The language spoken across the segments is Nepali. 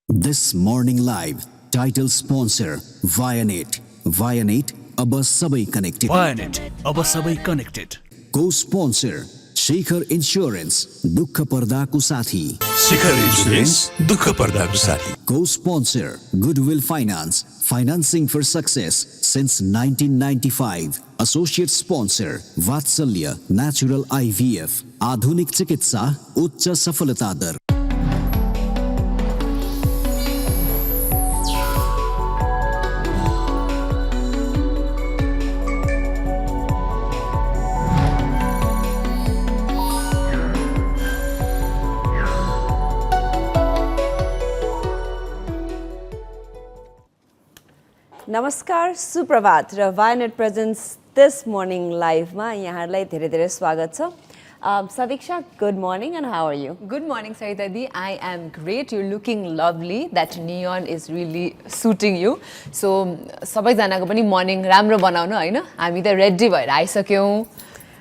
This morning live title sponsor Vianet. Vianet अब सबै connected. Vianet अब सबै connected. Co-sponsor Shikhar Insurance दुःख पर्दाको साथी. शिखर इन्स्योरेन्स दुःख पर्दाको साथी. Co-sponsor Goodwill Finance, financing for success since 1995. Associate sponsor Vatsalya Natural IVF, आधुनिक चिकित्सा उच्च सफलता दर. नमस्कार, सुप्रभात र वायनेट प्रेजेन्ट्स दिस मर्निङ लाइभमा यहाँहरूलाई धेरै धेरै स्वागत छ. Sadiksha, good morning and how are you? Good morning, Sarita Di. I am great. You're looking lovely. That neon is really suiting you. So, सबैजनाको पनि morning राम्रो बनाउनु हैन. हामी त रेडी भएर आइसक्यौं.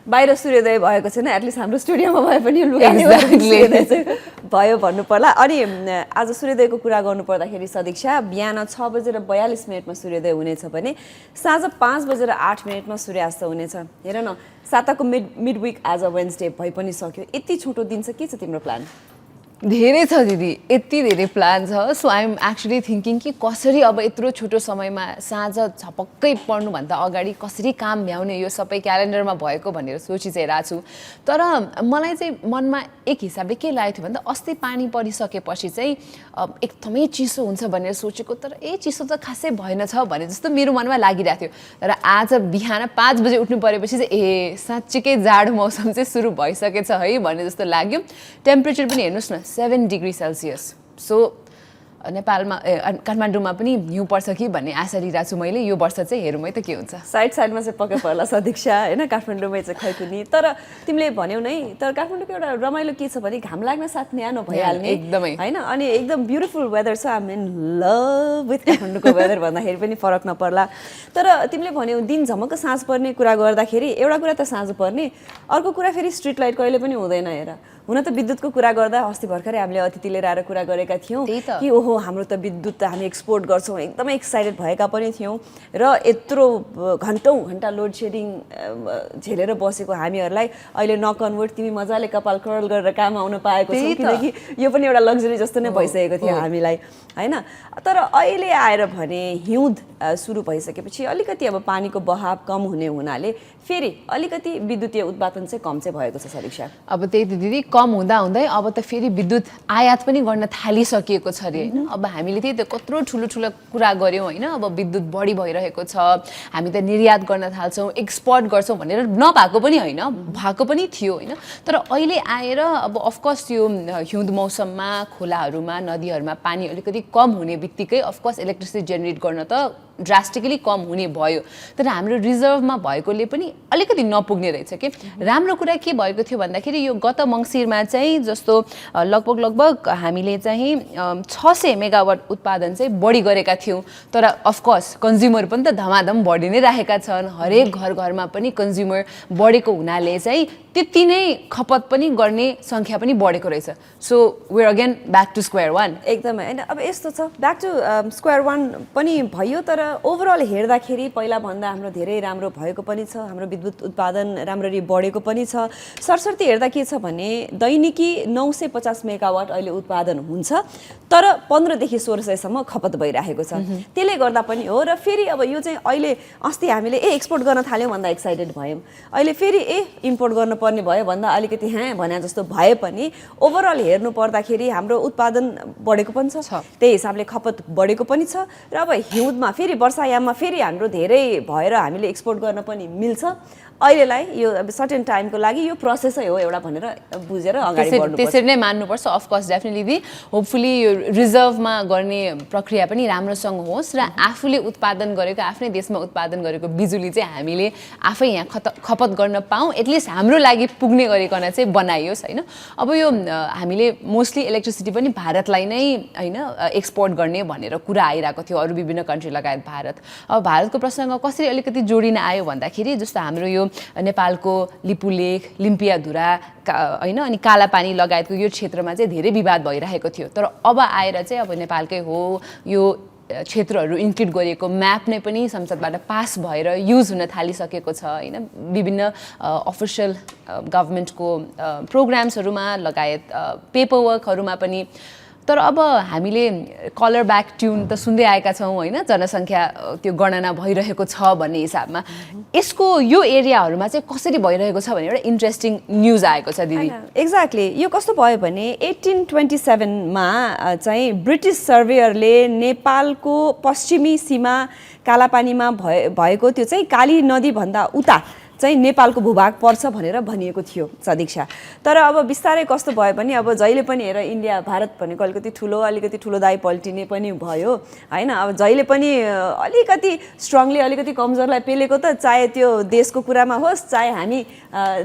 बाहिर सूर्योदय भएको छैन, एटलिस्ट हाम्रो स्टुडियोमा भए पनि भयो भन्नु पर्ला. अनि आज सूर्योदयको कुरा गर्नु पर्दाखेरि सदिक्षा, बिहान 6:42 सूर्योदय हुनेछ भने साँझ 5:08 सूर्यास्त हुनेछ. हेर न, साताको मिड विक आज वेन्सडे भइ पनि सक्यो. यति छोटो दिन छ, के छ तिम्रो प्लान? धेरै छ दिदी, यति धेरै प्लान छ. So I am actually thinking कि कसरी अब यत्रो छोटो समयमा साँझ झपक्कै पर्नुभन्दा अगाडि कसरी काम भ्याउने, यो सबै क्यालेन्डरमा भएको भनेर सोचिरहेको छु. तर मलाई चाहिँ मनमा एक हिसाबले के लागेको थियो भन्दा अस्ति पानी परिसकेपछि चाहिँ एकदमै चिसो हुन्छ भनेर सोचेको, तर चिसो त खासै भएन छ भने जस्तो मेरो मनमा लागिरहेको थियो. तर आज बिहान 5 बजे उठ्नु परेपछि चाहिँ साँच्चीकै जाडो मौसम चाहिँ सुरु भइसकेछ है भने जस्तो लाग्यो. टेम्परेचर पनि हेर्नुहोस् न, 7 डिग्री सेल्सियस. सो नेपालमा काठमाडौँमा पनि हिउँ पर्छ कि भन्ने आशा लिइरहेको छु मैले. यो वर्ष चाहिँ हेरौँ है त के हुन्छ. साइडमा चाहिँ पक्कै पर्ला सदिक्षा हैन, काठमाडौँमै चाहिँ खै कुनी. तर तिमीले भन्यौ नै, तर काठमाडौँको एउटा रमाइलो के छ भने घाम लाग्न साथ न्यानो भइहाल्ने एकदमै हैन. अनि एकदम ब्युटिफुल वेदर छ. I am in love with काठमाडौँको वेदर भन्दाखेरि पनि फरक नपर्ला. तर तिमीले भन्यौ दिन झमक्क साँझ पर्ने कुरा गर्दाखेरि एउटा कुरा त साँझ पर्ने, अर्को कुरा फेरि स्ट्रिट लाइट कहिले पनि हुँदैन. हेर, हुन त विद्युतको कुरा गर्दा अस्ति भर्खरै हामीले अतिथि लिएर आएर कुरा गरेका थियौँ कि ओहो हाम्रो त विद्युत त हामी एक्सपोर्ट गर्छौँ, एकदमै एक्साइटेड भएका पनि थियौँ. र यत्रो घन्टा लोड सेडिङ झेलेर बसेको हामीहरूलाई अहिले नकन्भर्ट तिमी मजाले कपाल कर्ल गरेर काम आउन पाएको छौ, किनकि यो पनि एउटा लग्जरी जस्तो नै भइसकेको थियो हामीलाई हैन. तर अहिले आएर भने हिउँद सुरु भइसकेपछि अलिकति अब पानीको बहाव कम हुने हुनाले फेरि अलिकति विद्युतीय उत्पादन चाहिँ कम चाहिँ भएको छ सदिक्षा. अब त्यही त दिदी, कम हुँदा हुँदै अब त फेरि विद्युत आयात पनि गर्न थालिसकिएको छ अरे हैन. अब हामीले त्यही त कत्रो ठुलो कुरा गर्यौँ हैन. अब विद्युत बढी भइरहेको छ, हामी त निर्यात गर्न थाल्छौँ, एक्सपोर्ट गर्छौँ भनेर नभएको पनि होइन, भएको पनि थियो हैन. तर अहिले आएर अब अफकोर्स यो हिउँद मौसममा खोलाहरूमा नदीहरूमा पानी अलिकति कम हुने बित्तिकै अफकोर्स इलेक्ट्रिसिटी जेनेरेट गर्न त ड्रास्टिकली कम हुने भयो. तर हाम्रो रिजर्भमा भएकोले पनि अलिकति नपुग्ने रहेछ कि. राम्रो कुरा के भएको थियो भन्दाखेरि यो गत मङ्सिरमा चाहिँ जस्तो लगभग हामीले चाहिँ 600 मेगावाट उत्पादन चाहिँ बढी गरेका थियौँ. तर अफकोर्स कन्ज्युमर पनि त धमाधम बढी नै राखेका छन्. हरेक घरमा पनि कन्ज्युमर बढेको हुनाले चाहिँ त्यति नै खपत पनि गर्ने सङ्ख्या पनि बढेको रहेछ. So we're again back to square one. एकदमै होइन. अब यस्तो छ, ब्याक टु स्क्वायर वान पनि भयो. तर ओभरअल हेर्दाखेरि पहिलाभन्दा हाम्रो धेरै राम्रो भएको पनि छ, हाम्रो विद्युत उत्पादन राम्ररी बढेको पनि छ. सरसर्ती हेर्दा के छ भने दैनिकी 950 मेगावाट अहिले उत्पादन हुन्छ, तर 15 देखि 1600 सम्म खपत भइरहेको छ. त्यसले गर्दा पनि हो. र फेरि अब यो चाहिँ अहिले अस्ति हामीले एक्सपोर्ट गर्न थाल्यौँ भन्दा एक्साइटेड भयौँ, अहिले फेरि इम्पोर्ट गर्नुपर्ने भयो भन्दा अलिकति भने जस्तो भए पनि ओभरअल हेर्नु पर्दाखेरि हाम्रो उत्पादन बढेको पनि छ, त्यही हिसाबले खपत बढेको पनि छ. र अब हिउँदमा फेरि वर्षायाममा फेरि हाम्रो धेरै भएर हामीले एक्सपोर्ट गर्न पनि मिल्छ. अहिलेलाई यो अब सर्टेन टाइमको लागि यो प्रोसेसै हो एउटा भनेर बुझेर अगाडि बढ्नुपर्छ. त्यसरी नै मान्नुपर्छ. अफकोर्स डेफिनेटली होपफुली यो रिजर्भमा गर्ने प्रक्रिया पनि राम्रोसँग होस् र आफूले उत्पादन गरेको, आफ्नै देशमा उत्पादन गरेको बिजुली चाहिँ हामीले आफै यहाँ खपत गर्न पाऊँ, एटलिस्ट हाम्रो लागि पुग्ने गरिकन चाहिँ बनाइयोस् हैन. अब यो हामीले मोस्टली इलेक्ट्रिसिटी पनि भारतलाई नै हैन एक्सपोर्ट गर्ने भनेर कुरा आइरहेको थियो, अरू विभिन्न कन्ट्री लगायत भारत. अब भारतको प्रसङ्ग कसरी अलिकति जोडिन आयो भन्दाखेरि जस्तो हाम्रो यो नेपालको लिपुलेख लिम्पियाधुरा होइन अनि कालापानी लगायतको यो क्षेत्रमा चाहिँ धेरै विवाद भइरहेको थियो। तर अब आएर चाहिँ अब नेपालकै हो यो क्षेत्रहरू इन्क्लुड गरिएको म्याप नै पनि संसदबाट पास भएर युज हुन थालिसकेको छ होइन। विभिन्न अफिसियल गभर्मेन्टको प्रोग्राम्सहरूमा लगायत पेपर वर्कहरूमा पनि। तर अब हामीले कलर ब्याक ट्युन त सुन्दै आएका छौँ होइन, जनसङ्ख्या त्यो गणना भइरहेको छ भन्ने हिसाबमा यसको यो एरियाहरूमा चाहिँ कसरी भइरहेको छ भन्ने एउटा इन्ट्रेस्टिङ न्युज आएको छ दिदी। एक्ज्याक्टली यो कस्तो भयो भने 1827मा चाहिँ ब्रिटिस सर्वेयरले नेपालको पश्चिमी सीमा कालापानीमा भएको त्यो चाहिँ काली नदीभन्दा उता चाहिँ नेपालको भूभाग पर्छ भनेर भनिएको थियो सदिक्षा। तर अब बिस्तारै कस्तो भयो भने अब जहिले पनि हेर इन्डिया भारत भनेको अलिकति ठुलो दाइ पल्टिने पनि भयो होइन। अब जहिले पनि अलिकति स्ट्रङली अलिकति कमजोरलाई पेलेको त चाहे त्यो देशको कुरामा होस् चाहे हामी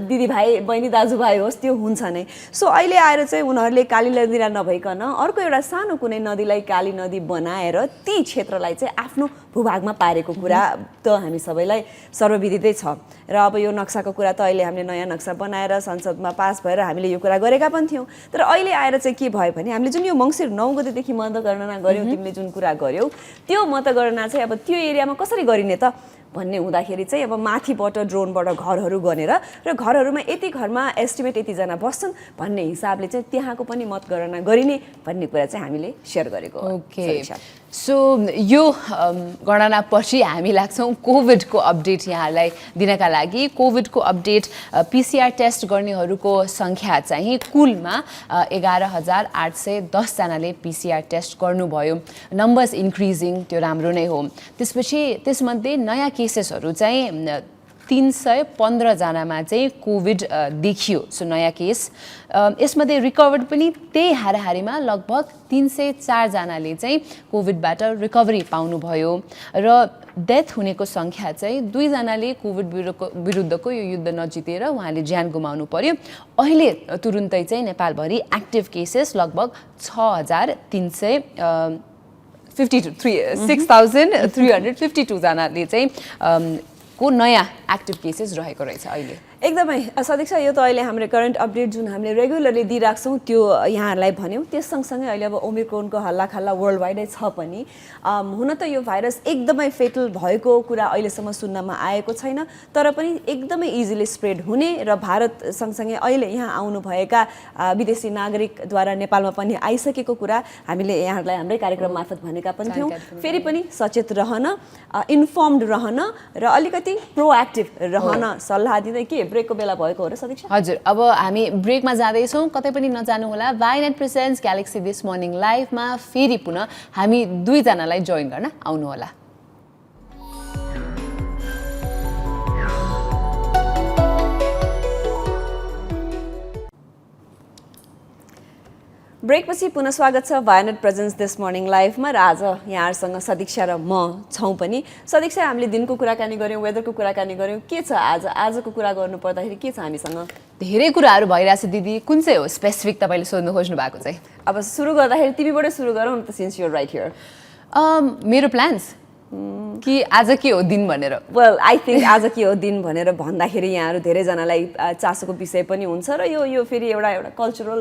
दिदीभाइ बहिनी दाजुभाइ होस् त्यो हुन्छ नै। सो अहिले आएर चाहिँ उनीहरूले काली नदी नभइकन अर्को एउटा सानो कुनै नदीलाई काली नदी बनाएर ती क्षेत्रलाई चाहिँ आफ्नो भूभागमा पारेको कुरा त हामी सबैलाई सर्वविदितै छ। र अब यो नक्साको कुरा त अहिले हामीले नयाँ नक्सा बनाएर संसदमा पास भएर हामीले यो कुरा गरेका पनि थियौँ। तर अहिले आएर चाहिँ के भयो भने हामीले जुन यो मङ्सिर 9 गतेदेखि मतगणना गऱ्यौँ, तिमीले जुन कुरा गर्यौ त्यो मतगणना चाहिँ अब त्यो एरियामा कसरी गरिने त भन्ने हुँदाखेरि चाहिँ अब माथिबाट ड्रोनबाट घरहरू गनेर र घरहरूमा यति घरमा एस्टिमेट यतिजना बस्छन् भन्ने हिसाबले चाहिँ त्यहाँको पनि मतगणना गरिने भन्ने कुरा चाहिँ हामीले सेयर गरेको। ओके, सो यो गणना पछि हामी लाग्छौँ कोभिडको अपडेट यहाँलाई दिनका लागि। कोभिडको अपडेट PCR टेस्ट गर्नेहरूको सङ्ख्या चाहिँ कुलमा 11,810 जनाले PCR टेस्ट गर्नुभयो। नम्बर्स इन्क्रिजिङ, त्यो राम्रो नै हो। त्यसपछि त्यसमध्ये नयाँ केसेसहरू चाहिँ 315 जनामा चाहिँ कोभिड देखियो। सो नयाँ केस यसमध्ये रिकभर्ड पनि त्यही हाराहारीमा लगभग 304 जनाले चाहिँ कोभिडबाट रिकभरी पाउनुभयो र डेथ हुनेको सङ्ख्या चाहिँ 2 जनाले कोभिड विरुद्धको यो युद्ध नजितेर उहाँले ज्यान गुमाउनु पर्यो। अहिले तुरुन्तै चाहिँ नेपालभरि एक्टिभ केसेस लगभग 6,352 जनाले चाहिँ को नयाँ एक्टिभ केसेस रहेको रहेछ अहिले। एकदमै सदिक्षा, यो त अहिले हाम्रो करेन्ट अपडेट जुन हामीले रेगुलरली दिइरहेको छौँ त्यो यहाँहरूलाई भन्यौँ। त्यस सँगसँगै अहिले अब ओमिक्रोनको हल्लाखल्ला वर्ल्ड वाइडै छ पनि। हुन त यो भाइरस एकदमै फेटल भएको कुरा अहिलेसम्म सुन्नमा आएको छैन, तर पनि एकदमै इजिली स्प्रेड हुने र भारत सँगसँगै अहिले यहाँ आउनुभएका विदेशी नागरिकद्वारा नेपालमा पनि आइसकेको कुरा हामीले यहाँहरूलाई हाम्रै कार्यक्रम मार्फत भनेका पनि थियौँ। फेरि पनि सचेत रहन, इन्फर्मड रहन र अलिकति प्रोएक्टिभ रहन सल्लाह दिँदै के ब्रेकको बेला भएको हो र सदिक्षा? हजुर, अब हामी ब्रेकमा जाँदैछौँ, कतै पनि नजानुहोला। वाइनेट प्रेजेन्ट्स ग्यालेक्सी दिस मर्निङ लाइभमा फेरि पुनः हामी 2 जनालाई जोइन गर्न आउनुहोला। ब्रेकपछि पुनः स्वागत छ वाइनेट प्रेजेन्स दिस मर्निङ लाइभमा। र आज यहाँहरूसँग सदिक्षा र म छौँ पनि। सदिक्षा, हामीले दिनको कुराकानी गऱ्यौँ, वेदरको कुराकानी गऱ्यौँ। के छ आजको कुरा गर्नु पर्दाखेरि के छ हामीसँग? धेरै कुराहरू भइरहेछ दिदी, कुन चाहिँ हो स्पेसिफिक तपाईँले सोध्नु खोज्नु भएको चाहिँ? अब सुरु गर्दाखेरि तिमीबाटै सुरु गरौँ न त, since you are right here. मेरो प्लान्स कि आज के हो दिन भनेर? वेल, आई थिङ्क आज के हो दिन भनेर भन्दाखेरि यहाँहरू धेरैजनालाई चासोको विषय पनि हुन्छ र यो फेरि एउटा कल्चरल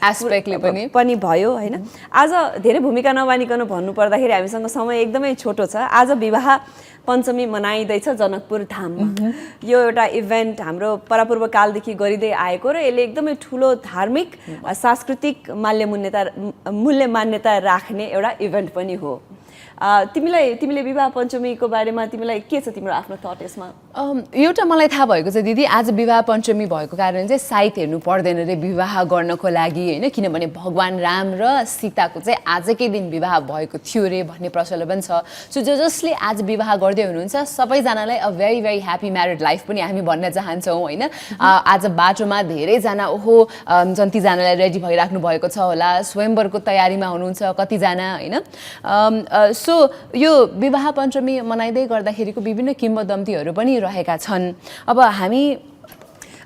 एस्पेक्टले पनि भयो होइन। आज धेरै भूमिका नमानिकन भन्नुपर्दाखेरि हामीसँग समय एकदमै छोटो छ। आज विवाह पञ्चमी मनाइँदैछ जनकपुर धाममा। यो एउटा इभेन्ट हाम्रो परापूर्व कालदेखि गरिँदै आएको र यसले एकदमै ठुलो धार्मिक सांस्कृतिक मूल्य मान्यता राख्ने एउटा इभेन्ट पनि हो। तिमीले विवाह पञ्चमीको बारेमा तिमीलाई के छ तिम्रो आफ्नो थट यसमा? एउटा मलाई थाहा भएको छ दिदी, आज विवाह पञ्चमी भएको कारण चाहिँ साइत हेर्नु पर्दैन रे विवाह गर्नको लागि होइन, किनभने भगवान राम र सीताको चाहिँ आजकै दिन विवाह भएको थियो रे भन्ने प्रचलन छ। सो जसले आज विवाह गर्दै हुनुहुन्छ सबैजनालाई a very very happy married life पनि हामी भन्न चाहन्छौँ होइन। आज बाटोमा धेरैजना जन्तीजनालाई रेडी भइराख्नु भएको छ होला, स्वयंवरको तयारीमा हुनुहुन्छ कतिजना होइन। सो यो विवाह पञ्चमी मनाइँदै गर्दाखेरिको विभिन्न किम्वदन्तीहरू पनि रहेका छन्। अब हामी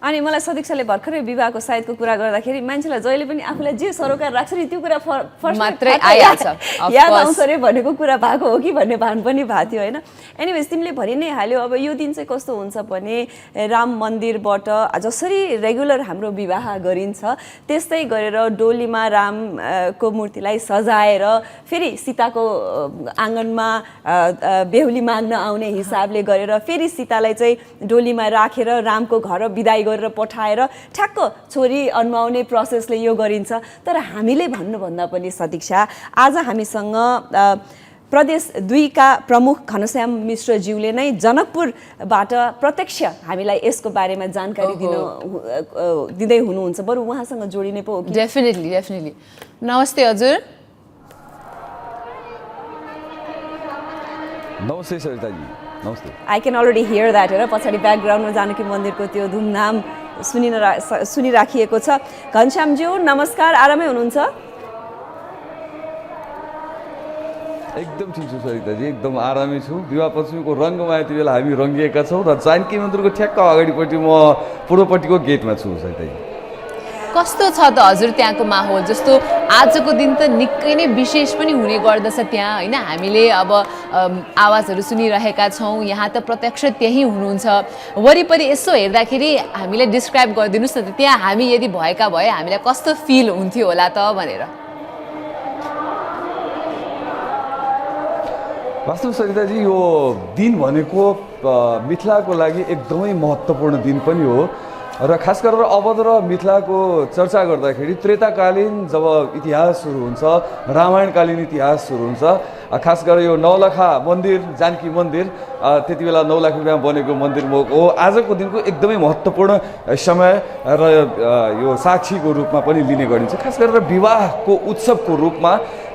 अनि मलाई सदिक्षाले भर्खरै विवाहको सायदको कुरा गर्दाखेरि मान्छेलाई जहिले पनि आफूलाई जे सरोकार राख्छ नि त्यो कुरा फर्स्ट मात्रै आइहाल्छ, of याद course. आउँछ रे भनेको कुरा भएको हो कि भन्ने भान पनि भएको थियो होइन। एनिवेज तिमीले भरि नै हाल्यो। अब यो दिन चाहिँ कस्तो हुन्छ भने राम मन्दिरबाट जसरी रेगुलर हाम्रो विवाह गरिन्छ त्यस्तै गरेर डोलीमा रामको मूर्तिलाई सजाएर फेरि सीताको आँगनमा बेहुली माग्न आउने हिसाबले गरेर फेरि सीतालाई चाहिँ डोलीमा राखेर रामको घर बिदाई गरेर पठाएर ठ्याक्क छोरी अन्माउने प्रोसेसले यो गरिन्छ। तर हामीले भन्नुभन्दा पनि सदिक्षा आज हामीसँग प्रदेश 2 का प्रमुख घनश्याम मिश्रज्यूले नै जनकपुरबाट प्रत्यक्ष हामीलाई यसको बारेमा जानकारी दिँदै हुनुहुन्छ। बरु उहाँसँग जोडिने पो हो कि? डेफिनेटली। नमस्ते हजुर। नमस्ते सरिताजी, नमस्ते। I can already here that हेर पछाडि ब्याकग्राउन्डमा जानकी मन्दिरको त्यो धुमधाम सुनिराखिएको छ। घनश्यामज्यू नमस्कार, आरामै हुनुहुन्छ? एकदम ठिक छु सरिताजी, एकदम आरामै छु। विवाह पश्चिमको रङ्गमा यति बेला हामी रङ्गिएका छौँ र जानकी मन्दिरको ठ्याक्क अगाडिपट्टि म पूर्वपट्टिको गेटमा छु सरिताजी। कस्तो छ त हजुर त्यहाँको माहौल? जस्तो आजको दिन त निकै नै विशेष पनि हुने गर्दछ त्यहाँ होइन। हामीले अब आवाजहरू सुनिरहेका छौँ, यहाँ त प्रत्यक्ष त्यही हुनुहुन्छ। वरिपरि यसो हेर्दाखेरि हामीलाई डिस्क्राइब गरिदिनुहोस् न त, त्यहाँ हामी यदि भएका भए हामीलाई कस्तो फिल हुन्थ्यो होला त भनेर। वास्तव सरिताजी यो दिन भनेको मिथिलाको लागि एकदमै महत्त्वपूर्ण दिन पनि हो र खास गरेर अवध र मिथिलाको चर्चा गर्दाखेरि त्रेताकालीन जब इतिहास सुरु हुन्छ, रामायणकालीन इतिहास सुरु हुन्छ, खास गरेर यो नौलखा मन्दिर, जानकी मन्दिर त्यति बेला 9 लाख रुपियाँमा बनेको मन्दिर हो। आजको दिनको एकदमै महत्त्वपूर्ण समय र यो साक्षीको रूपमा पनि लिने गरिन्छ। खास गरेर विवाहको उत्सवको रूपमा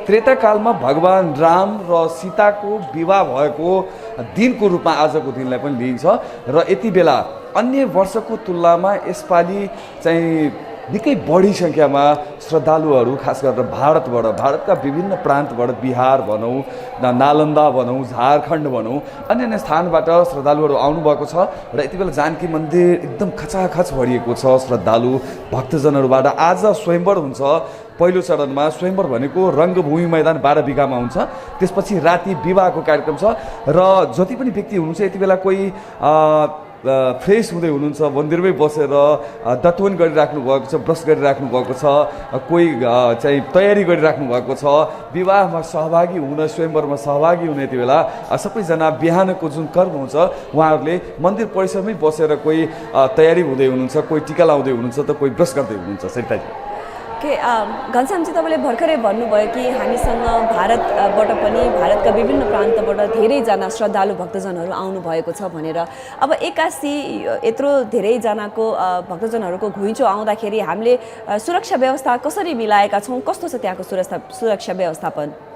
त्रेताकालमा भगवान राम र सीताको विवाह भएको दिनको रूपमा आजको दिनलाई पनि लिइन्छ र यति बेला अन्य वर्षको तुलनामा यसपालि चाहिँ निकै बढी सङ्ख्यामा श्रद्धालुहरू खास गरेर भारतका विभिन्न प्रान्तबाट, बिहार भनौँ, नालन्दा भनौँ, झारखण्ड भनौँ, अन्य स्थानबाट श्रद्धालुहरू आउनुभएको छ र यति बेला जानकी मन्दिर एकदम खचाखच भरिएको छ श्रद्धालु भक्तजनहरूबाट। आज स्वयंवर हुन्छ। पहिलो चरणमा स्वयंवर भनेको रङ्गभूमि मैदान 12 बिघामा हुन्छ, त्यसपछि राति विवाहको कार्यक्रम छ र जति पनि व्यक्ति हुनुहुन्छ यति बेला कोही फ्रेस हुँदै हुनुहुन्छ, मन्दिरमै बसेर दत्वन गरिराख्नु भएको छ, ब्रस गरिराख्नु भएको छ, कोही चाहिँ तयारी गरिराख्नु भएको छ विवाहमा सहभागी हुन, स्वयंवरमा सहभागी हुने। यति बेला सबैजना बिहानको जुन कर्म हुन्छ उहाँहरूले मन्दिर परिसरमै बसेर कोही तयारी हुँदै हुनुहुन्छ, कोही टिका लाउँदै हुनुहुन्छ, त कोही ब्रस गर्दै हुनुहुन्छ। सरिताजी के घनश्यामजी तपाईँले भर्खरै भन्नुभयो कि हामीसँग भारतबाट पनि भारतका विभिन्न प्रान्तबाट धेरैजना श्रद्धालु भक्तजनहरू आउनुभएको छ भनेर। अब एक्कासी यत्रो धेरैजनाको भक्तजनहरूको घुइँचो आउँदाखेरि हामीले सुरक्षा व्यवस्था कसरी मिलाएका छौँ? कस्तो छ त्यहाँको सुरक्षा व्यवस्थापन?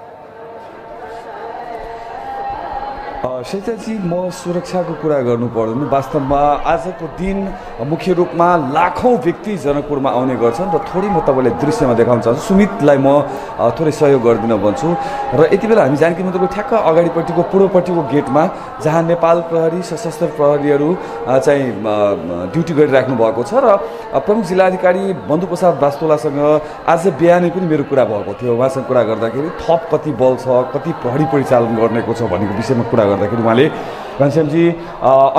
सरिताजी म सुरक्षाको कुरा गर्नु पर्दैन। वास्तवमा आजको दिन मुख्य रूपमा लाखौँ व्यक्ति जनकपुरमा आउने गर्छन् र थोरै म तपाईँलाई दृश्यमा देखाउन चाहन्छु। सुमितलाई म थोरै सहयोग गरिदिन भन्छु र यति बेला हामी जानकी मन्दिरको ठ्याक्क अगाडिपट्टिको पूर्वपट्टिको गेटमा जहाँ नेपाल प्रहरी, सशस्त्र प्रहरीहरू चाहिँ ड्युटी गरिराख्नु भएको छ र प्रमुख जिल्लाधिकारी बन्धुप्रसाद वास्तोलासँग आज बिहानै पनि मेरो कुरा भएको थियो। उहाँसँग कुरा गर्दाखेरि थप कति बल छ, कति प्रहरी परिचालन गर्नेको छ भनेको विषयमा कुरा गर्दाखेरि उहाँले घनश्यामजी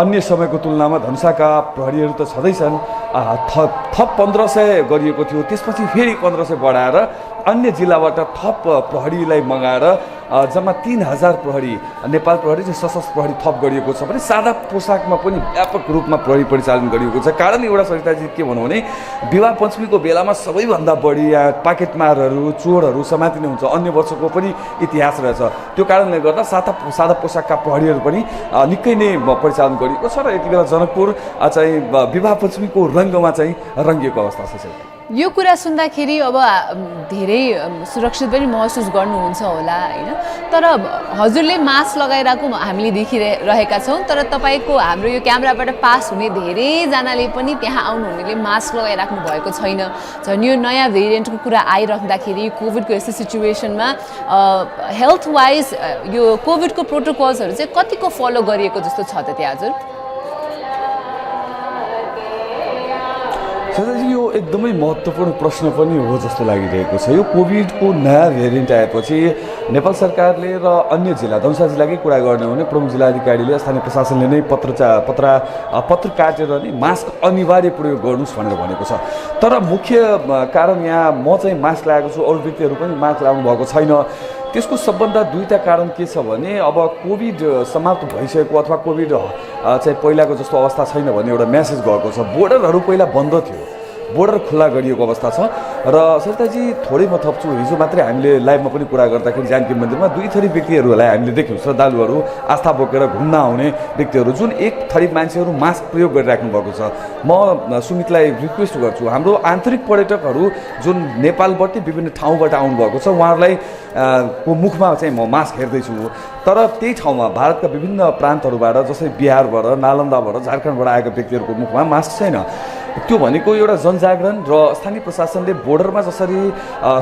अन्य समयको तुलनामा धनुषाका प्रहरीहरू त छँदैछन्, थप 1500 गरिएको थियो, त्यसपछि फेरि 1500 बढाएर अन्य जिल्लाबाट थप प्रहरीलाई मगाएर जम्मा 3000 प्रहरी नेपाल प्रहरी र सशस्त्र प्रहरी थप गरिएको छ भने सादा पोसाकमा पनि व्यापक रूपमा प्रहरी परिचालन गरिएको छ। कारण एउटा सरिताजी के भनौँ भने विवाह पञ्चमीको बेलामा सबैभन्दा बढी यहाँ पाकेटमारहरू, चोरहरू समातिने हुन्छ, अन्य वर्षको पनि इतिहास रहेछ। त्यो कारणले गर्दा सादा पोसाकका प्रहरीहरू पनि निकै नै परिचालन गरिएको छ र यति बेला जनकपुर चाहिँ विवाह पञ्चमीको रङ्गमा चाहिँ रङ्गिएको अवस्था छ। यो कुरा सुन्दाखेरि अब धेरै सुरक्षित पनि महसुस गर्नुहुन्छ होला होइन? तर हजुरले मास्क लगाइरहेको हामीले देखिरहेका छौँ, तर तपाईँको हाम्रो यो क्यामेराबाट पास हुने धेरैजनाले पनि त्यहाँ आउनुहुनेले मास्क लगाइराख्नु भएको छैन। झन् यो नयाँ भेरिएन्टको कुरा आइराख्दाखेरि कोभिडको यस्तो सिचुएसनमा हेल्थ वाइज यो कोभिडको प्रोटोकल्सहरू चाहिँ कतिको फलो गरिएको जस्तो छ त त्यहाँ हजुर? सदाजी यो एकदमै महत्त्वपूर्ण प्रश्न पनि हो जस्तो लागिरहेको छ। यो कोभिडको नयाँ भेरिएन्ट आएपछि नेपाल सरकारले र अन्य जिल्ला धनुषा जिल्लाकै कुरा गर्ने हो भने प्रमुख जिल्लाधिकारीले स्थानीय प्रशासनले नै पत्र काटेर नै मास्क अनिवार्य प्रयोग गर्नुहोस् भनेर भनेको छ। तर मुख्य कारण यहाँ म चाहिँ मास्क लगाएको छु, अरू व्यक्तिहरू पनि मास्क लगाउनु भएको छैन। त्यसको सबभन्दा दुईटा कारण के छ भने अब कोभिड समाप्त भइसकेको अथवा कोभिड चाहिँ पहिलाको जस्तो अवस्था छैन भन्ने एउटा मेसेज गएको छ। बोर्डरहरू पहिला बन्द थियो, बोर्डर खुल्ला गरिएको अवस्था छ। र सरिताजी थोरै म थप्छु, हिजो मात्रै हामीले लाइभमा पनि कुरा गर्दाखेरि जानकी मन्दिरमा दुई थरी व्यक्तिहरूलाई हामीले देख्यौँ, श्रद्धालुहरू आस्था बोकेर घुम्न आउने व्यक्तिहरू, जुन एक थरी मान्छेहरू मास्क प्रयोग गरिराख्नु भएको छ। म सुमितलाई रिक्वेस्ट गर्छु, हाम्रो आन्तरिक पर्यटकहरू जुन नेपालबाट विभिन्न ठाउँबाट आउनुभएको छ उहाँहरूलाई को मुखमा चाहिँ म मास्क हेर्दैछु। तर त्यही ठाउँमा भारतका विभिन्न प्रान्तहरूबाट जस्तै बिहारबाट, नालन्दाबाट, झारखण्डबाट आएका व्यक्तिहरूको मुखमा मास्क छैन। त्यो भनेको एउटा जनजागरण र स्थानीय प्रशासनले बोर्डरमा जसरी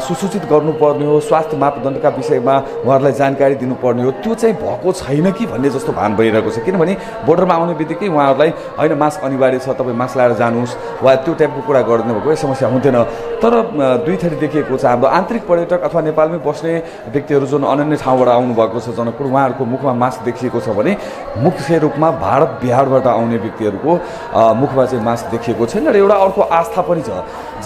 सुसूचित गर्नुपर्ने हो, स्वास्थ्य मापदण्डका विषयमा उहाँहरूलाई जानकारी दिनुपर्ने हो, त्यो चाहिँ भएको छैन कि भन्ने जस्तो भान भइरहेको छ। किनभने बोर्डरमा आउने बित्तिकै उहाँहरूलाई होइन मास्क अनिवार्य छ, तपाईँ मास्क लगाएर जानुहोस् वा त्यो टाइपको कुरा गरिदिनु भएको समस्या हुन्थेन। तर दुई थरी देखिएको छ, हाम्रो आन्तरिक पर्यटक अथवा नेपालमै बस्ने व्यक्तिहरू जुन अन्य ठाउँबाट आउनुभएको छ जनकपुर, उहाँहरूको मुखमा मास्क देखिएको छ भने मुख्य रूपमा भारत बिहारबाट आउने व्यक्तिहरूको मुखमा चाहिँ मास्क देखिएको छैन। र एउटा अर्को आस्था पनि छ,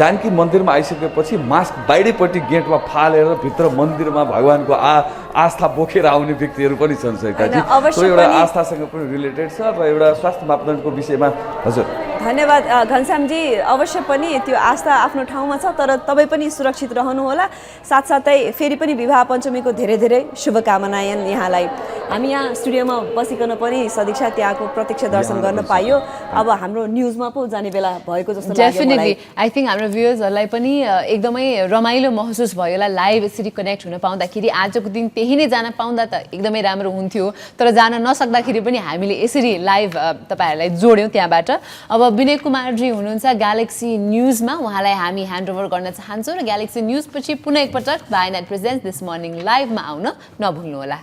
जानकी मन्दिरमा आइसकेपछि मास्क बाहिरपट्टि गेटमा फालेर भित्र मन्दिरमा भगवानको आस्था बोकेर आउने व्यक्तिहरू पनि छन् सरकारजी। त्यो एउटा आस्थासँग पनि रिलेटेड छ र एउटा स्वास्थ्य मापदण्डको विषयमा। हजुर धन्यवाद घनश्यामजी, अवश्य पनि त्यो आस्था आफ्नो ठाउँमा छ, तर तपाईँ पनि सुरक्षित रहनुहोला। साथसाथै फेरि पनि विवाह पञ्चमीको धेरै धेरै शुभकामनायन यहाँलाई। हामी यहाँ स्टुडियोमा बसिकन पनि सदिक्षा त्यहाँको प्रत्यक्ष दर्शन गर्न पाइयो। अब हाम्रो न्युजमा पो जाने बेला भएको जस्तो लाग्यो। डेफिनेटली आई थिङ्क हाम्रो भ्युअर्सहरूलाई पनि एकदमै रमाइलो महसुस भयो होला लाइभ यसरी कनेक्ट हुन पाउँदाखेरि। आजको दिन त्यही नै जान पाउँदा त एकदमै राम्रो हुन्थ्यो, तर जान नसक्दाखेरि पनि हामीले यसरी लाइभ तपाईँहरूलाई जोड्यौँ त्यहाँबाट। अब विनय कुमारजी हुनुहुन्छ ग्यालेक्सी न्युजमा, उहाँलाई हामी ह्यान्डओभर गर्न चाहन्छौँ र ग्यालेक्सी न्युजपछि पुनः एकपटक वायनाड प्रेजेन्ट्स दिस मर्निङ लाइभमा आउन नभुल्नुहोला।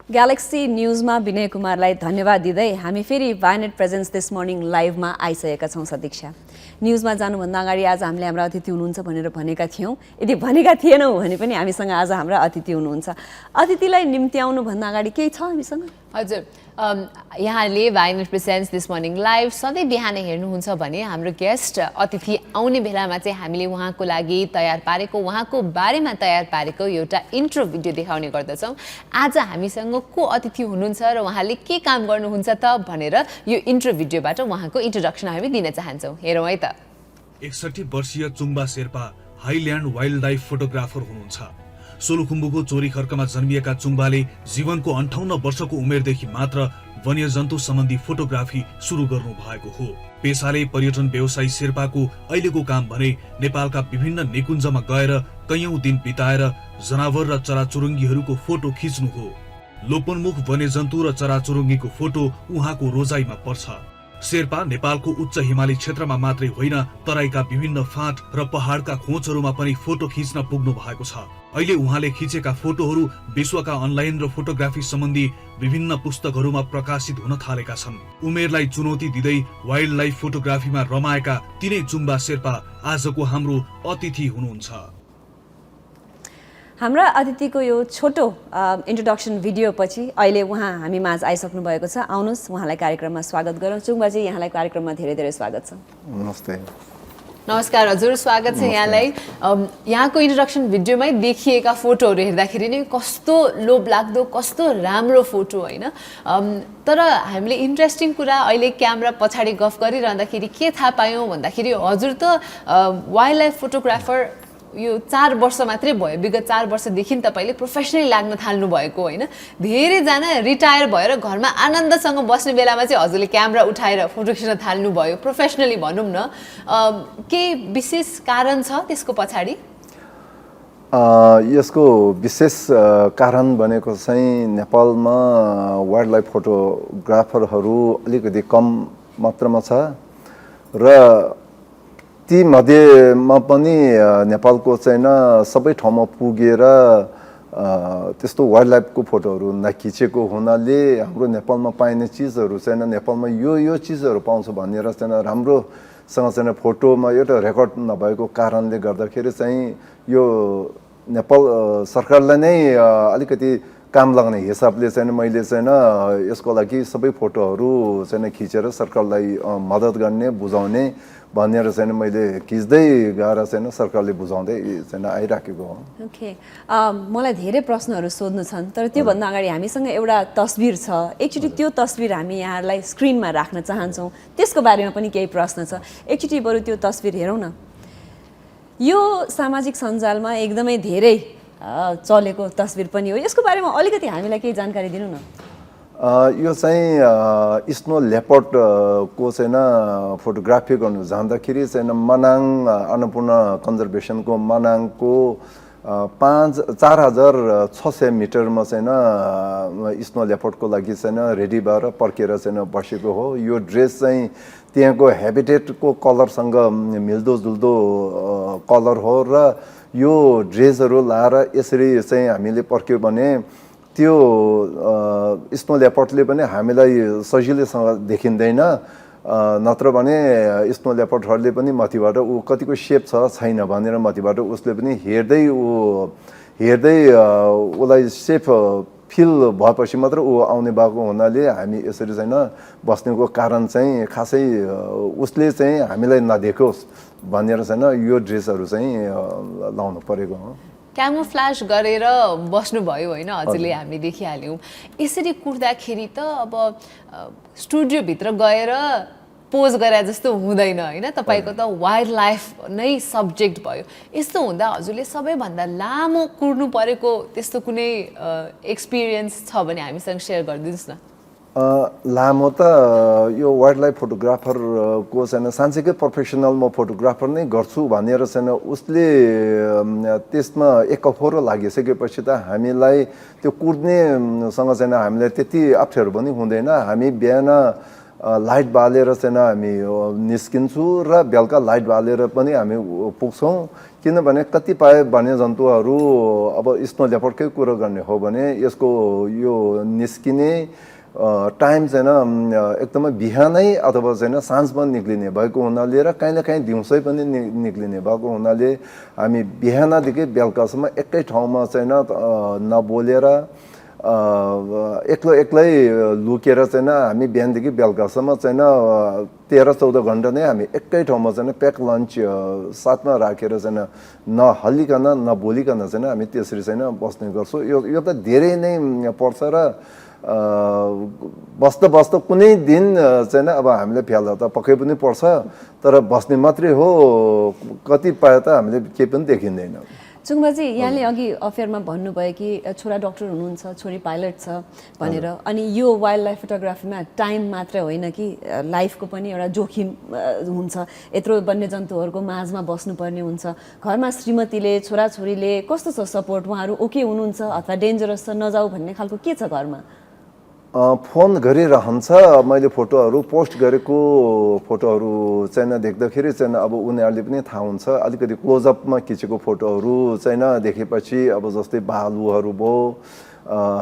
ग्यालेक्सी न्युजमा विनय कुमारलाई धन्यवाद दिँदै हामी फेरि वायनाड प्रेजेन्ट्स दिस मर्निङ लाइभमा आइसकेका छौँ। सदीक्षा, न्युजमा जानुभन्दा अगाडि आज हामीले हाम्रा अतिथि हुनुहुन्छ भनेर भनेका थियौँ। यदि भनेका थिएनौँ भने पनि हामीसँग आज हाम्रा अतिथि हुनुहुन्छ। अतिथिलाई निम्त्याउनुभन्दा अगाडि केही छ हामीसँग? हजुर, यहाँले Wayanad presents this morning live सधैँ बिहानै हेर्नुहुन्छ भने हाम्रो गेस्ट अतिथि आउने बेलामा चाहिँ हामीले उहाँको लागि तयार पारेको, उहाँको बारेमा तयार पारेको एउटा इन्ट्रो भिडियो देखाउने गर्दछौँ। आज हामीसँग को अतिथि हुनुहुन्छ र उहाँले के काम गर्नुहुन्छ त भनेर यो इन्ट्रो भिडियोबाट उहाँको इन्ट्रोडक्सन हामी दिन चाहन्छौँ। हेरौँ है त। 61 वर्षीय Chhumba Sherpa highland wildlife photographer हुनुहुन्छ। सोलुखुम्बुको चोरी खर्कमा जन्मिएका चुम्बाले जीवनको 58 वर्षको उमेरदेखि मात्र वन्यजन्तु सम्बन्धी फोटोग्राफी सुरु गर्नु भएको हो। पेसाले पर्यटन व्यवसायी शेर्पाको अहिलेको काम भने नेपालका विभिन्न निकुञ्जमा गएर कैयौं दिन बिताएर जनावर र चराचुरुङ्गीहरूको फोटो खिच्नु हो। लोपन्मुख वन्यजन्तु र चराचुरुङ्गीको फोटो उहाँको रोजाइमा पर्छ। शेर्पा नेपालको उच्च हिमाली क्षेत्रमा मात्रै होइन, तराईका विभिन्न फाँट र पहाडका खोजहरूमा पनि फोटो खिच्न पुग्नु भएको छ। अहिले उहाँले खिचेका फोटोहरू विश्वका अनलाइन र फोटोग्राफी सम्बन्धी विभिन्न पुस्तकहरूमा प्रकाशित हुन थालेका छन्। उमेरलाई चुनौती दिँदै वाइल्ड लाइफ फोटोग्राफीमा रमाएका तिनै चुम्बा शेर्पा आजको हाम्रो अतिथि हुनुहुन्छ। हाम्रा अतिथिको यो छोटो इन्ट्रोडक्सन भिडियो पछि अहिले उहाँ हामी माझ आइसक्नु भएको छ। आउनुहोस् उहाँलाई कार्यक्रममा स्वागत गरौँ। चुम्बाजी, यहाँलाई कार्यक्रममा धेरै धेरै स्वागत छ। नमस्ते। नमस्कार हजुर, स्वागत छ यहाँलाई। यहाँको इन्ट्रोडक्सन भिडियोमै देखिएका फोटोहरू हेर्दाखेरि नै कस्तो लोभलाग्दो, कस्तो राम्रो फोटो होइन। तर हामीले इन्ट्रेस्टिङ कुरा अहिले क्यामेरा पछाडि गफ गरिरहँदाखेरि के थाहा पायौँ भन्दाखेरि हजुर त वाइल्ड लाइफ फोटोग्राफर यो 4 वर्ष मात्रै भयो। विगत 4 वर्षदेखि तपाईँले प्रोफेसनली लाग्न थाल्नु भएको होइन। धेरैजना रिटायर भएर घरमा आनन्दसँग बस्ने बेलामा चाहिँ हजुरले क्यामेरा उठाएर फोटो खिच्न थाल्नु भयो, प्रोफेसनली भनौँ न। केही विशेष कारण छ त्यसको पछाडि? यसको विशेष कारण भनेको चाहिँ नेपालमा वाइल्ड लाइफ फोटोग्राफरहरू अलिकति कम मात्रामा छ र ती मध्येमा पनि नेपालको चाहिँ सबै ठाउँमा पुगेर त्यस्तो वाइल्ड लाइफको फोटोहरू नखिचेको हुनाले हाम्रो नेपालमा पाइने चिजहरू चाहिँ नेपालमा यो चिजहरू पाउँछ भनेर चाहिँ राम्रोसँग चाहिँ फोटोमा एउटा रेकर्ड नभएको कारणले गर्दाखेरि चाहिँ यो नेपाल सरकारलाई नै अलिकति काम लाग्ने हिसाबले चाहिँ मैले चाहिँ यसको लागि सबै फोटोहरू चाहिँ खिचेर सरकारलाई मद्दत गर्ने बुझाउने भनेर चाहिँ मैले खिच्दै गएर चाहिँ सरकारले बुझाउँदै चाहिँ आइराखेको हो। ओके, मलाई धेरै प्रश्नहरू सोध्नु छन्, तर त्योभन्दा अगाडि हामीसँग एउटा तस्बिर छ। एकचोटि त्यो तस्बिर हामी यहाँहरूलाई स्क्रिनमा राख्न चाहन्छौँ, त्यसको बारेमा पनि केही प्रश्न छ। एकचोटि बरु त्यो तस्बिर हेरौँ न। यो सामाजिक सञ्जालमा एकदमै धेरै चलेको तस्बिर पनि हो, यसको बारेमा अलिकति हामीलाई केही जानकारी दिनु न। यो चाहिँ स्नो लेपर्डको चाहिँ फोटोग्राफी गर्नु जाँदाखेरि चाहिँ मनाङ अन्नपूर्ण कन्जर्भेसनको मनाङको 4,600 मिटरमा चाहिँ स्नो लेपर्डको लागि चाहिँ रेडी भएर पर्केर चाहिँ बसेको हो। यो ड्रेस चाहिँ त्यहाँको हेबिटेटको कलरसँग मिल्दोजुल्दो कलर हो र यो ड्रेसहरू लाएर यसरी चाहिँ हामीले पर्क्यो भने त्यो स्नो लेपर्डले पनि हामीलाई सजिलैसँग देखिँदैन, नत्र भने स्नो लेपर्डहरूले पनि माथिबाट ऊ कतिको सेप छ छैन भनेर माथिबाट उसले पनि हेर्दै उसलाई सेफ फिल भएपछि मात्र ऊ आउने भएको हुनाले हामी यसरी चाहिँ बस्नेको कारण चाहिँ खासै उसले चाहिँ हामीलाई नदेखोस् भनेर चाहिँ यो ड्रेसहरू चाहिँ लाउनु परेको हो। क्यामोफ्ल्याज गरेर बस्नुभयो होइन, हजुरले हामी देखिहाल्यौँ। यसरी कुर्दाखेरि त अब स्टुडियोभित्र गएर पोज गरे जस्तो हुँदैन होइन, तपाईँको त वाइल्ड लाइफ नै सब्जेक्ट भयो। यस्तो हुँदा हजुरले सबैभन्दा लामो कुर्नु परेको त्यस्तो कुनै एक्सपिरियन्स छ भने हामीसँग सेयर गरिदिनुहोस् न। लामो त यो वाइल्ड लाइफ फोटोग्राफरको चाहिँ साँच्चैकै प्रोफेसनल म फोटोग्राफर नै गर्छु भनेर चाहिँ उसले त्यसमा एकहोरो लागिसकेपछि त हामीलाई त्यो कुर्नेसँग चाहिँ हामीलाई त्यति अप्ठ्यारो पनि हुँदैन। हामी बिहान लाइट बालेर चाहिँ हामी निस्किन्छु र बेलुका लाइट बालेर पनि हामी पुग्छौँ, किनभने कतिपय वन्यजन्तुहरू अब स्नो लेपर्डकै कुरो गर्ने हो भने यसको यो निस्किने टाइम चाहिँ एकदमै बिहानै अथवा चाहिँ साँझमा निक्लिने भएको हुनाले र कहीँ न कहीँ दिउँसै पनि निक्लिने भएको हुनाले हामी बिहानदेखि बेलुकासम्म एकै ठाउँमा चाहिँ नबोलेर एक्लै लुकेर चाहिँ हामी बिहानदेखि बेलुकासम्म चाहिँ 13-14 घन्टा नै हामी एकै ठाउँमा चाहिँ प्याक लन्च साथमा राखेर चाहिँ नहल्लिकन नबोलिकन चाहिँ हामी त्यसरी चाहिँ बस्ने गर्छौँ। यो त धेरै नै पर्छ र बस्दा कुनै दिन चाहिँ अब हामीले फ्याल्दा त पक्कै पनि पर्छ, तर बस्ने मात्रै हो, कतिपय त हामीले केही पनि देखिँदैन। चुङबाजी, यहाँले अघि अफेयरमा भन्नुभयो कि छोरा डक्टर हुनुहुन्छ, छोरी पाइलट छ भनेर, अनि यो वाइल्ड लाइफ फोटोग्राफीमा टाइम मात्रै होइन कि लाइफको पनि एउटा जोखिम हुन्छ, यत्रो वन्यजन्तुहरूको माझमा बस्नुपर्ने हुन्छ। घरमा श्रीमतीले छोराछोरीले कस्तो छ सपोर्ट, उहाँहरू ओके हुनुहुन्छ अथवा डेन्जरस छ नजाऊ भन्ने खालको के छ घरमा? फोन गरिरहन्छ। मैले फोटोहरू पोस्ट गरेको फोटोहरू चाहिँ देख्दाखेरि चाहिँ अब उनीहरूले पनि थाहा हुन्छ, अलिकति क्लोजअपमा खिचेको फोटोहरू चाहिँ देखेपछि अब जस्तै भालुहरू भयो,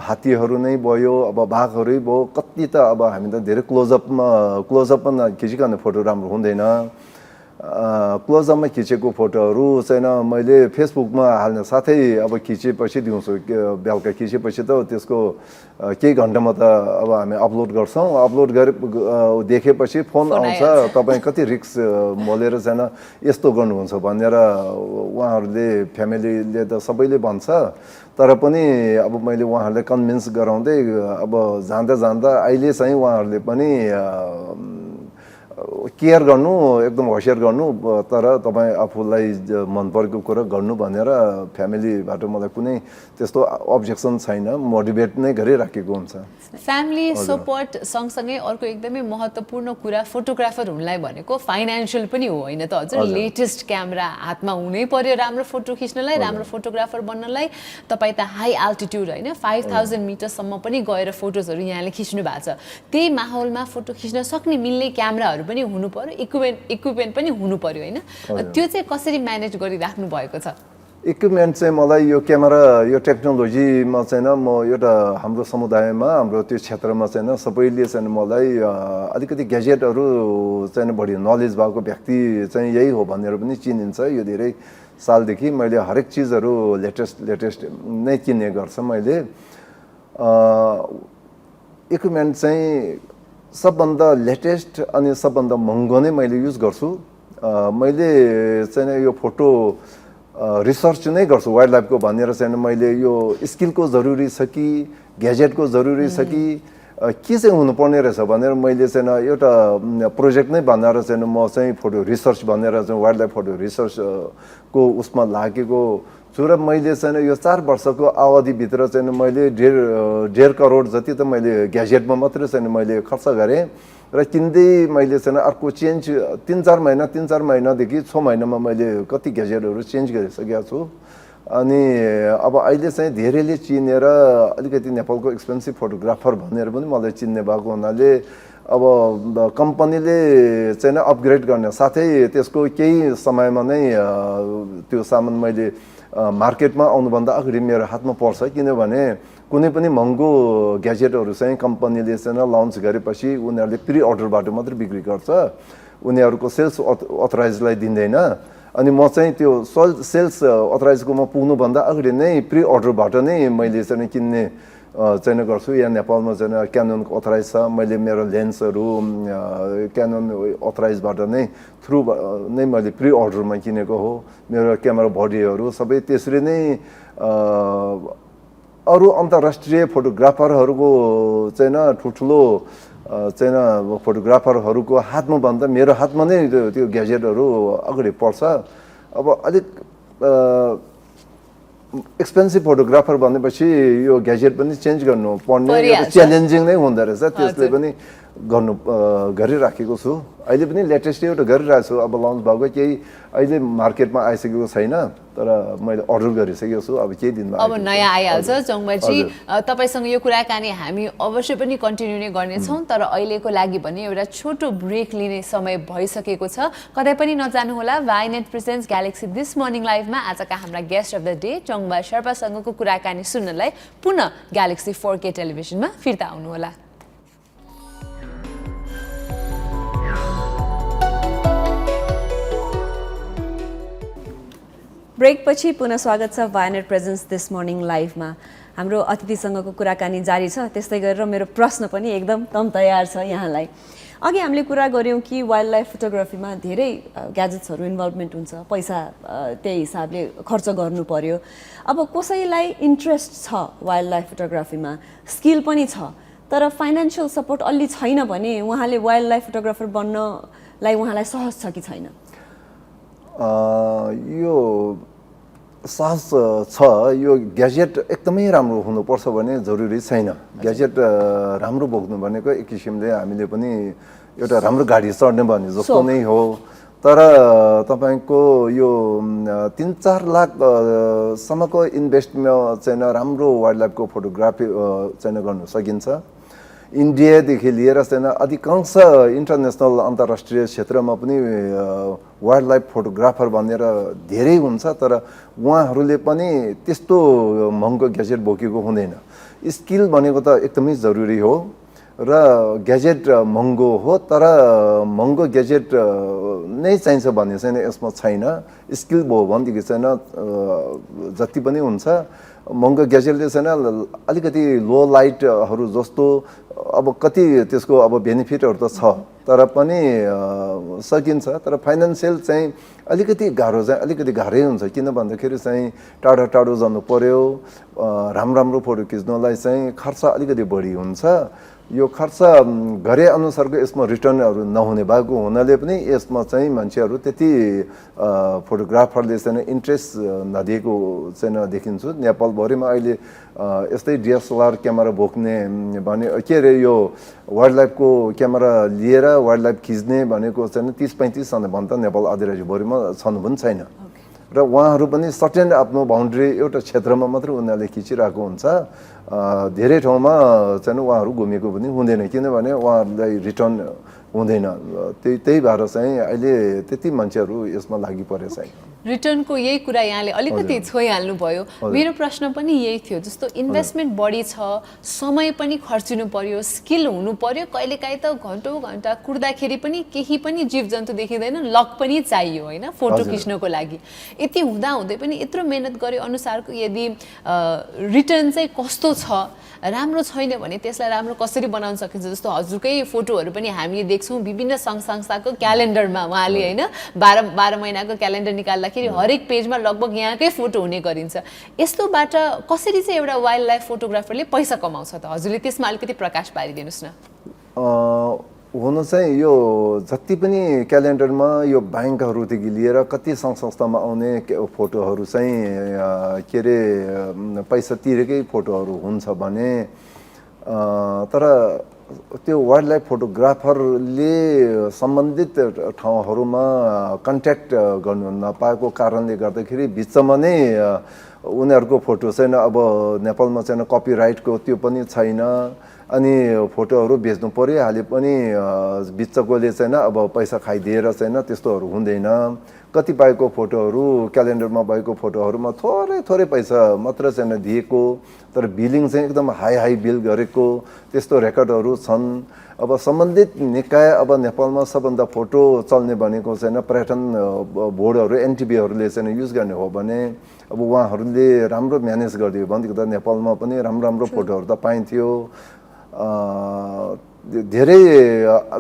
हात्तीहरू नै भयो, अब बाघहरू भयो, कति त अब हामी त धेरै क्लोजअपमा खिचिकन फोटो राम्रो हुँदैन। क्लोजअपमा खिचेको फोटोहरू चाहिँ मैले फेसबुकमा हाल्ने साथै अब खिचेपछि दिउँसो बेलुका खिचेपछि त त्यसको केही घन्टामा त अब हामी अपलोड गर्छौँ। अपलोड गरे देखेपछि फोन आउँछ, तपाईँ कति रिस्क मोलेर चाहिँ यस्तो गर्नुहुन्छ भनेर उहाँहरूले फ्यामिलीले त सबैले भन्छ, तर पनि अब मैले उहाँहरूलाई कन्भिन्स गराउँदै अब जाँदा अहिले चाहिँ उहाँहरूले पनि केयर गर्नु, एकदम होसियार गर्नु, तर तपाईँ आफूलाई मन परेको कुरा गर्नु भनेर फ्यामिलीबाट मलाई कुनै त्यस्तो अब्जेक्सन छैन, मोटिभेट नै गरिराखेको हुन्छ। फ्यामिली सपोर्ट सँगसँगै अर्को एकदमै महत्त्वपूर्ण कुरा फोटोग्राफर हुनलाई भनेको फाइनेन्सियल पनि हो होइन त हजुर? लेटेस्ट क्यामेरा हातमा हुनै पर्यो राम्रो फोटो खिच्नलाई, राम्रो फोटोग्राफर बन्नलाई। तपाईँ त हाई अल्टिट्युड होइन 5000 मिटरसम्म पनि गएर फोटोजहरू यहाँले खिच्नु भएको छ। त्यही माहौलमा फोटो खिच्न सक्ने मिल्ने क्यामेराहरू पनि हुनु पर्यो, इक्विपमेन्ट पनि हुनु पर्यो होइन? त्यो चाहिँ कसरी म्यानेज गरिराख्नु भएको छ? इक्विपमेन्ट चाहिँ मलाई यो क्यामेरा यो टेक्नोलोजीमा चाहिँ म एउटा हाम्रो समुदायमा हाम्रो त्यो क्षेत्रमा चाहिँ सबैले चाहिँ मलाई अलिकति ग्याजेटहरू चाहिँ बढी नलेज भएको व्यक्ति चाहिँ यही हो भनेर पनि चिनिन्छ। यो धेरै सालदेखि मैले हरेक चिजहरू लेटेस्ट नै किन्ने गर्छ। मैले इक्विपमेन्ट चाहिँ सबभन्दा लेटेस्ट अनि सबभन्दा महँगो नै मैले युज गर्छु। मैले चाहिँ यो फोटो रिसर्च नै गर्छु वाइल्ड लाइफको भनेर चाहिँ मैले यो स्किलको जरुरी छ कि ग्याजेटको जरुरी छ कि के चाहिँ हुनुपर्ने रहेछ भनेर मैले चाहिँ एउटा प्रोजेक्ट नै बनाएर चाहिँ म चाहिँ फोटो रिसर्च भनेर चाहिँ वाइल्ड लाइफ फोटो रिसर्चको उसमा लागेको छु। र मैले चाहिँ यो 4 वर्षको अवधिभित्र चाहिँ मैले 1.5 करोड जति त मैले ग्याजेटमा मात्रै चाहिँ मैले खर्च गरेँ। र किन्दै मैले चाहिँ अर्को चेन्ज 3-4 महिनादेखि 6 महिनामा मैले कति ग्याजेटहरू चेन्ज गरिसकेको छु। अनि अब अहिले चाहिँ धेरैले चिनेर अलिकति नेपालको एक्सपेन्सिभ फोटोग्राफर भनेर पनि मलाई चिन्ने भएको हुनाले अब कम्पनीले चाहिँ अपग्रेड गर्ने साथै त्यसको केही समयमा नै त्यो सामान मैले मार्केटमा आउनुभन्दा अगाडि मेरो हातमा पर्छ। किनभने कुनै पनि महँगो ग्याजेटहरू चाहिँ कम्पनीले चाहिँ लन्च गरेपछि उनीहरूले प्री अर्डरबाट मात्रै बिक्री गर्छ, उनीहरूको सेल्स अथराइजलाई दिँदैन। अनि म चाहिँ त्यो सेल्स अथराइजकोमा पुग्नुभन्दा अगाडि नै प्री अर्डरबाट नै मैले चाहिँ किन्ने चाहिँ गर्छु। यहाँ नेपालमा चाहिँ क्याननको अथराइज छ, मैले मेरो लेन्सहरू क्यानन अथराइजबाट नै थ्रु नै मैले प्री अर्डरमा किनेको हो। मेरो क्यामेरा बडीहरू सबै त्यसरी नै अरू अन्तर्राष्ट्रिय फोटोग्राफरहरूको चाहिँ ठुल्ठुलो चाहिँ फोटोग्राफरहरूको हातमा भन्दा मेरो हातमा नै त्यो ग्याजेटहरू अगाडि पर्छ। अब अलिक एक्सपेन्सिभ फोटोग्राफर भनेपछि यो ग्याजेट पनि चेन्ज गर्नु पर्ने च्यालेन्जिङ नै हुँदो रहेछ। त्यसले पनि गरिराखेको छु। अहिले पनि लेटेस्ट एउटा गरिरहेको छु। अब लन्च भएको केही अहिले मार्केटमा आइसकेको छैन, तर मैले अर्डर गरिसकेको छु। अब केही दिनमा अब नयाँ आइहाल्छ। चौङमाजी, तपाईँसँग यो कुराकानी हामी अवश्य पनि कन्टिन्यू नै गर्नेछौँ, तर अहिलेको लागि पनि एउटा छोटो ब्रेक लिने समय भइसकेको छ। कतै पनि नजानुहोला। वाइनेट प्रेजेन्ट्स ग्यालेक्सी दिस मर्निङ लाइभमा आजका हाम्रा गेस्ट अफ द डे चोङबा शेर्पासँगको कुराकानी सुन्नलाई पुनः ग्यालेक्सी 4K टेलिभिजनमा फिर्ता आउनुहोला। ब्रेकपछि पुनः स्वागत छ वाइनेट प्रेजेन्स दिस मर्निङ लाइभमा। हाम्रो अतिथिसँगको कुराकानी जारी छ। त्यस्तै गरेर मेरो प्रश्न पनि एकदम तम तयार छ यहाँलाई। अघि हामीले कुरा गऱ्यौँ कि वाइल्ड लाइफ फोटोग्राफीमा धेरै ग्याजेट्सहरू इन्भल्भमेन्ट हुन्छ, पैसा त्यही हिसाबले खर्च गर्नु पर्यो। अब कसैलाई इन्ट्रेस्ट छ वाइल्ड लाइफ फोटोग्राफीमा, स्किल पनि छ, तर फाइनेन्सियल सपोर्ट अलि छैन भने उहाँले वाइल्ड लाइफ फोटोग्राफर बन्नलाई उहाँलाई सहज छ कि छैन? यो सहज छ। यो ग्याजेट एकदमै राम्रो हुनुपर्छ भने जरुरी छैन। ग्याजेट राम्रो बोक्नु भनेको एक किसिमले हामीले पनि एउटा राम्रो गाडी चढ्ने भने जस्तो नै हो। तर तपाईँको यो 3-4 लाख सम्मको इन्भेस्टमा चाहिँ राम्रो वाइल्ड लाइफको फोटोग्राफी चाहिँ गर्नु सकिन्छ। इन्डियादेखि लिएर चाहिँ अधिकांश इन्टरनेसनल अन्तर्राष्ट्रिय क्षेत्रमा पनि वाइल्ड लाइफ फोटोग्राफर भनेर धेरै हुन्छ, तर उहाँहरूले पनि त्यस्तो महँगो ग्याजेट बोकेको हुँदैन। स्किल भनेको त एकदमै जरुरी हो र ग्याजेट महँगो हो, तर महँगो ग्याजेट नै चाहिन्छ भन्ने चाहिँ यसमा छैन। स्किल भयो भनेदेखि चाहिँ जति पनि हुन्छ। महँगो ग्याजेटले चाहिँ अलिकति लो लाइटहरू जस्तो अब कति त्यसको अब बेनिफिटहरू त छ, तर पनि सकिन्छ। तर फाइनेन्सियल चाहिँ अलिकति गाह्रै हुन्छ। किन भन्दाखेरि चाहिँ टाढो जानु पर्यो, राम्रो फोटो खिच्नलाई चाहिँ खर्च अलिकति बढी हुन्छ। यो खर्च गरे अनुसारको यसमा रिटर्नहरू नहुने भएको हुनाले पनि यसमा चाहिँ मान्छेहरू त्यति फोटोग्राफरले चाहिँ इन्ट्रेस्ट नदिएको चाहिँ देखिन्छु। नेपालभरिमा अहिले यस्तै DSLR क्यामेरा बोक्ने भने के अरे यो वाइल्ड लाइफको क्यामेरा लिएर वाइल्ड लाइफ खिच्ने भनेको चाहिँ 30-35 जना भन्दा नेपाल अधिराज्यभरिमा छन् पनि छैन। र उहाँहरू पनि सर्टेन आफ्नो बााउन्ड्री एउटा क्षेत्रमा मात्रै उनीहरूले खिचिरहेको हुन्छ। धेरै ठाउँमा चाहिँ उहाँहरू घुमेको पनि हुँदैन, किनभने उहाँहरूलाई रिटर्न हुँदैन। त्यही भएर चाहिँ अहिले त्यति मान्छेहरू यसमा लागि परेको छैन। रिटर्नको यही कुरा यहाँले अलिकति छोइहाल्नु भयो मेरो प्रश्न पनि यही थियो जस्तो इन्भेस्टमेन्ट बढी छ समय पनि खर्चिनु पर्यो स्किल हुनु पर्यो कहिलेकाहीँ त घन्टौँ घन्टा कुर्दाखेरि पनि केही पनि जीवजन्तु देखिँदैन लक पनि चाहियो होइन फोटो खिच्नको लागि यति हुँदै पनि यत्रो मेहनत गरे अनुसारको यदि रिटर्न चाहिँ कस्तो छ राम्रो छैन भने त्यसलाई राम्रो कसरी बनाउन सकिन्छ जस्तो हजुरकै फोटोहरू पनि हामीले देख्छौँ विभिन्न सङ्घ संस्थाको क्यालेन्डरमा उहाँले होइन 12 महिनाको क्यालेन्डर निकाल्दाखेरि हरेक पेजमा लगभग यहाँकै फोटो हुने गरिन्छ यस्तोबाट कसरी चाहिँ एउटा वाइल्ड लाइफ फोटोग्राफरले पैसा कमाउँछ त हजुरले त्यसमा अलिकति प्रकाश पारिदिनुहोस् न हुन चाहिँ यो जति पनि क्यालेन्डरमा यो ब्याङ्कहरूदेखि लिएर कति सङ्घ संस्थामा आउने फोटोहरू चाहिँ के अरे पैसा तिरेकै फोटोहरू हुन्छ भने तर त्यो वाइल्ड लाइफ फोटोग्राफरले सम्बन्धित ठाउँहरूमा कन्ट्याक्ट गर्नु नपाएको कारणले गर्दाखेरि बिचमा नै उनीहरूको फोटो चाहिँ अब नेपालमा चाहिँ कपिराइटको त्यो पनि छैन अनि फोटोहरू बेच्नु परिहाले पनि बिचकोले चाहिँ अब पैसा खाइदिएर चाहिँ त्यस्तोहरू हुँदैन कतिपयको फोटोहरू क्यालेन्डरमा भएको फोटोहरूमा थोरै पैसा मात्र चाहिँ दिएको तर बिलिङ चाहिँ एकदम हाई बिल गरेको त्यस्तो रेकर्डहरू छन् अब सम्बन्धित निकाय अब नेपालमा सबभन्दा फोटो चल्ने भनेको चाहिँ पर्यटन बोर्डहरू एनटिबीहरूले चाहिँ युज गर्ने हो भने अब उहाँहरूले राम्रो म्यानेज गरिदियो भनेदेखि त नेपालमा पनि राम्रो फोटोहरू त पाइन्थ्यो धेरै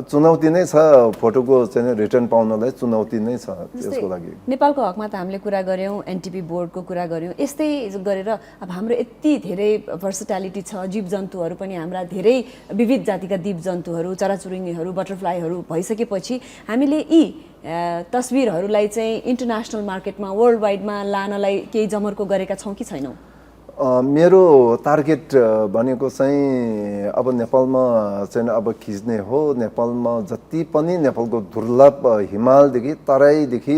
चुनौती नै छ फोटोको चाहिँ रिटर्न पाउनलाई चुनौती नै छ त्यसको लागि नेपालको हकमा त हामीले कुरा गऱ्यौँ एनटिपी बोर्डको कुरा गऱ्यौँ यस्तै गरेर अब हाम्रो यति धेरै भर्सटालिटी छ जीवजन्तुहरू पनि हाम्रा धेरै विविध जातिका जीवजन्तुहरू चराचुरुङ्गीहरू बटरफ्लाईहरू भइसकेपछि हामीले यी तस्बिरहरूलाई चाहिँ इन्टरनेसनल मार्केटमा वर्ल्ड वाइडमा लानलाई केही जमर्को गरेका छौँ कि छैनौँ मेरो टार्गेट भनेको चाहिँ अब नेपालमा चाहिँ अब खिच्ने हो नेपालमा जति पनि नेपालको दुर्लभ हिमालदेखि तराईदेखि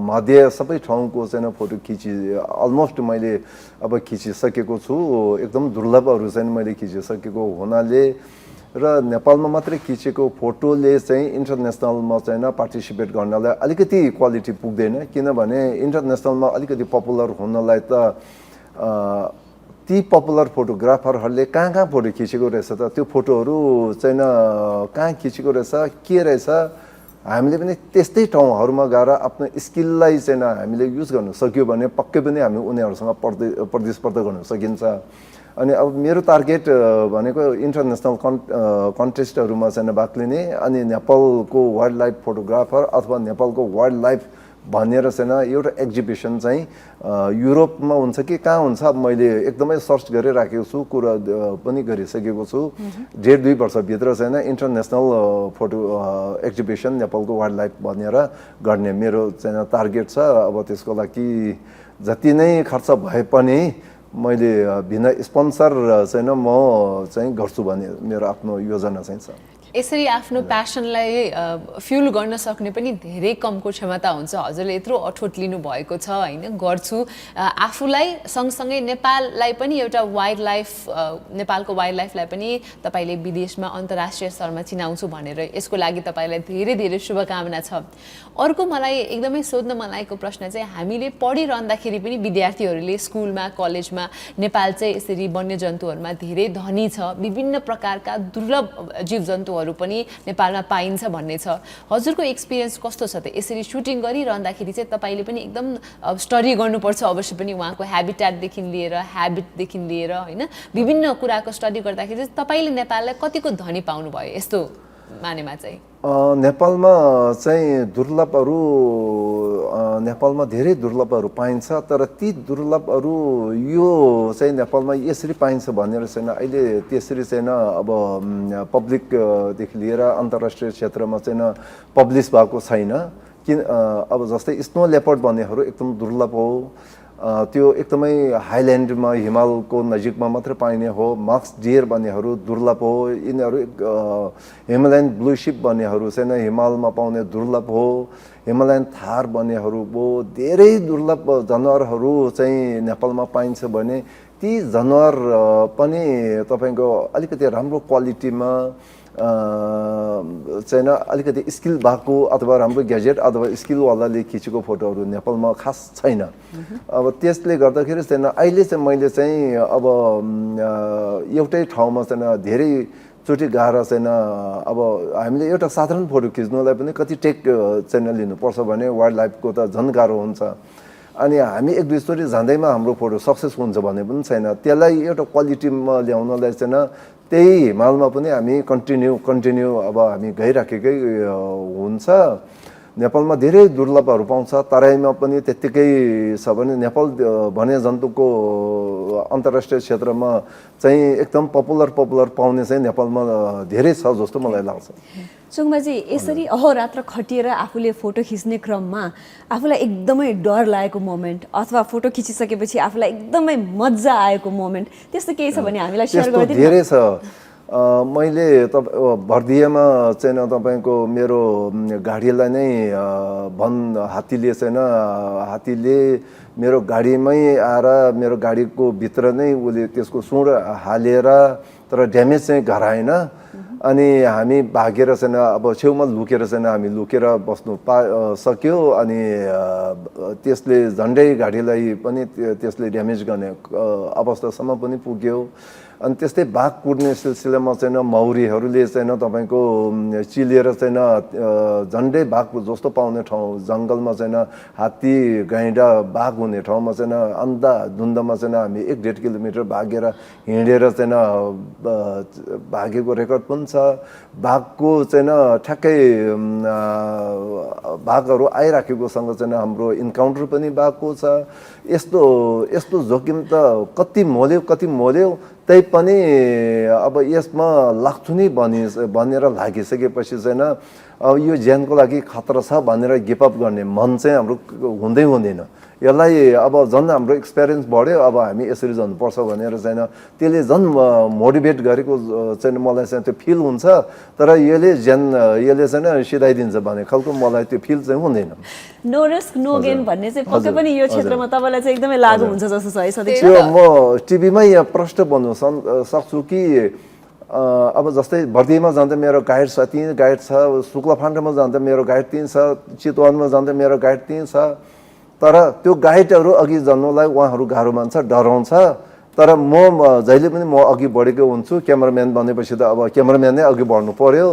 मध्य सबै ठाउँको चाहिँ फोटो अलमोस्ट मैले अब खिचिसकेको छु एकदम दुर्लभहरू चाहिँ मैले खिचिसकेको हुनाले र नेपालमा मात्रै खिचेको फोटोले चाहिँ इन्टरनेसनलमा चाहिँ पार्टिसिपेट गर्नलाई अलिकति क्वालिटी पुग्दैन किनभने इन्टरनेसनलमा अलिकति पपुलर हुनलाई त ती पपुलर फोटोग्राफरहरूले कहाँ फोटो खिचेको रहेछ त त्यो फोटोहरू चाहिँ कहाँ खिचेको रहेछ के रहेछ हामीले पनि त्यस्तै ठाउँहरूमा गएर आफ्नो स्किललाई चाहिँ हामीले युज गर्न सक्यो भने पक्कै पनि हामी उनीहरूसँग प्रतिस्पर्धा गर्न सकिन्छ अनि अब मेरो टार्गेट भनेको इन्टरनेसनल कन्टेस्टहरूमा चाहिँ भाग लिने अनि नेपालको वाइल्ड लाइफ फोटोग्राफर अथवा नेपालको वाइल्ड लाइफ भनेर चाहिँ एउटा एक्जिबिसन चाहिँ युरोपमा हुन्छ कि कहाँ हुन्छ अब मैले एकदमै सर्च गरिराखेको छु कुरा पनि गरिसकेको छु 1.5-2 वर्षभित्र चाहिँ इन्टरनेसनल फोटो एक्जिबिसन नेपालको वाइल्ड लाइफ भनेर गर्ने मेरो चाहिँ टार्गेट छ अब त्यसको लागि जति नै खर्च भए पनि मैले बिना स्पोन्सर चाहिँ म चाहिँ गर्छु भन्ने मेरो आफ्नो योजना चाहिँ छ यसरी आफ्नो प्यासनलाई फ्युल गर्न सक्ने पनि धेरै कमको क्षमता हुन्छ हजुरले यत्रो अठोट लिनु भएको छ हैन गर्छु आफूलाई सँगसँगै नेपाललाई पनि एउटा वाइल्ड लाइफ नेपालको वाइल्ड लाइफलाई पनि तपाईले विदेशमा अन्तर्राष्ट्रिय स्तरमा चिनाउँछु भनेर यसको लागि तपाईलाई धेरै धेरै शुभकामना छ अर्को मलाई एकदमै सोध्न मन लागेको प्रश्न चाहिँ हामीले पढिरहँदाखेरि पनि विद्यार्थीहरूले स्कुलमा कलेजमा नेपाल चाहिँ यसरी वन्यजन्तुहरूमा धेरै धनी छ विभिन्न प्रकारका दुर्लभ जीवजन्तुहरू पनि नेपालमा पाइन्छ भन्ने छ हजुरको एक्सपिरियन्स कस्तो छ त यसरी सुटिङ गरिरहँदाखेरि चाहिँ तपाईले पनि एकदम स्टडी गर्नुपर्छ अवश्य पनि उहाँको ह्याबिट्याटदेखि लिएर ह्याबिटदेखि लिएर हैन विभिन्न कुराको स्टडी गर्दाखेरि चाहिँ तपाईले नेपाललाई कतिको धनी पाउनु भयो यस्तो मानेमा चाहिँ नेपालमा चाहिँ दुर्लभहरू नेपालमा धेरै दुर्लभहरू पाइन्छ तर ती दुर्लभहरू यो चाहिँ नेपालमा यसरी पाइन्छ भनेर चाहिँ अहिले त्यसरी चाहिँ अब पब्लिकदेखि लिएर अन्तर्राष्ट्रिय क्षेत्रमा चाहिँ पब्लिस भएको छैन किन अब जस्तै स्नो लेपर्ड भन्नेहरू एकदम दुर्लभ हो त्यो एकदमै हाइल्यान्डमा हिमालको नजिकमा मात्र पाइने हो मार्क्स डियर भन्नेहरू दुर्लभ हो यिनीहरू हिमालयन ब्लू शिप भन्नेहरू चाहिँ हिमालमा पाउने दुर्लभ हो हिमालयन थार भन्नेहरू हो धेरै दुर्लभ जनावरहरू चाहिँ नेपालमा पाइन्छ भने ती जनावर पनि तपाईको अलिकति राम्रो क्वालिटीमा चाहिँ अलिकति स्किल भएको अथवा राम्रो ग्याजेट अथवा स्किलवालाले खिचेको फोटोहरू नेपालमा खास छैन। अब त्यसले गर्दाखेरि चाहिँ अहिले चाहिँ मैले चाहिँ अब एउटै ठाउँमा चाहिँ धेरैचोटि गएर चाहिँ अब हामीले एउटा साधारण फोटो खिच्नुलाई पनि कति टेक चाहिँ लिनुपर्छ भने वाइल्ड लाइफको त झन् गाह्रो हुन्छ। अनि हामी एक दुईचोटि जाँदैमा हाम्रो फोटो सक्सेस हुन्छ भन्ने पनि छैन। त्यसलाई एउटा क्वालिटीमा ल्याउनलाई चाहिँ त्यही हिमालमा पनि हामी कन्टिन्यू अब हामी गइराखेकै हुन्छ। नेपालमा धेरै दुर्लभहरू पाउँछ, तराईमा पनि त्यत्तिकै छ भने नेपाल वन्यजन्तुको अन्तर्राष्ट्रिय क्षेत्रमा चाहिँ एकदम पपुलर पाउने चाहिँ नेपालमा धेरै छ जस्तो मलाई लाग्छ। चुङबाजी, यसरी अहोरात्र खटिएर आफूले फोटो खिच्ने क्रममा आफूलाई एकदमै डर लागेको मोमेन्ट अथवा फोटो खिचिसकेपछि आफूलाई एकदमै मजा आएको मोमेन्ट त्यस्तो केही छ भने हामीलाई सेयर गरिदिनु। धेरै छ। मैले भर्दियामा चाहिँ तपाईँको मेरो गाडीलाई नै हात्तीले मेरो गाडीमै आएर मेरो गाडीको भित्र नै उसले त्यसको सुँड हालेर तर ड्यामेज चाहिँ गराएन। अनि हामी भागेर चाहिँ अब छेउमा लुकेर चाहिँ हामी लुकेर बस्नु सक्यो। अनि त्यसले झन्डै गाडीलाई पनि त्यसले ड्यामेज गर्ने अवस्थासम्म पनि पुग्यो। अनि त्यस्तै बाघ कुट्ने सिलसिलामा चाहिँ मौरीहरूले चाहिँ तपाईँको चिलेर चाहिँ झन्डै बाघ जस्तो पाउने ठाउँ जङ्गलमा चाहिँ हात्ती गैँडा बाघ हुने ठाउँमा चाहिँ अन्धाधुन्दामा चाहिँ हामी 1-1.5 किलोमिटर भागेर हिँडेर चाहिँ भागेको रेकर्ड पनि छ। बाघको चाहिँ ठ्याक्कै बाघहरू आइराखेकोसँग चाहिँ हाम्रो इन्काउन्टर पनि भएको छ। यस्तो जोखिम त कति मोल्यो तै पनि अब यसमा लाग्छु नि भनेर लागिसकेपछि चाहिँ अब यो ज्यानको लागि खतरा छ भनेर गिभ अप गर्ने मन चाहिँ हाम्रो हुँदैन। यसलाई अब झन् हाम्रो एक्सपिरियन्स बढ्यो, अब हामी यसरी जानुपर्छ भनेर चाहिँ त्यसले झन् मोटिभेट गरेको चाहिँ मलाई चाहिँ त्यो फिल हुन्छ। तर यसले चाहिँ सिधाइदिन्छ भने खालको मलाई त्यो फिल चाहिँ हुँदैन। नो रिस्क नो गेन भन्ने चाहिँ पक्कै पनि यो क्षेत्रमा तपाईँलाई चाहिँ एकदमै लागु हुन्छ जस्तो छ है सधैँ। त्यो म टिभीमै प्रष्ट भन्नु सक्छु कि अब जस्तै भर्दियामा जाँदा मेरो गाइड छ 3 गाइड छ, शुक्लाफान्टामा जाँदा मेरो गाइड 3 छ, चितवनमा जाँदा मेरो गाइड 3 छ। तर त्यो गाइडहरू अघि जान्नुलाई उहाँहरू गाह्रो मान्छ, डराउँछ। तर म जहिले पनि म अघि बढेको हुन्छु। क्यामराम्यान बनेपछि त अब क्यामराम्यान नै अघि बढ्नु पर्यो।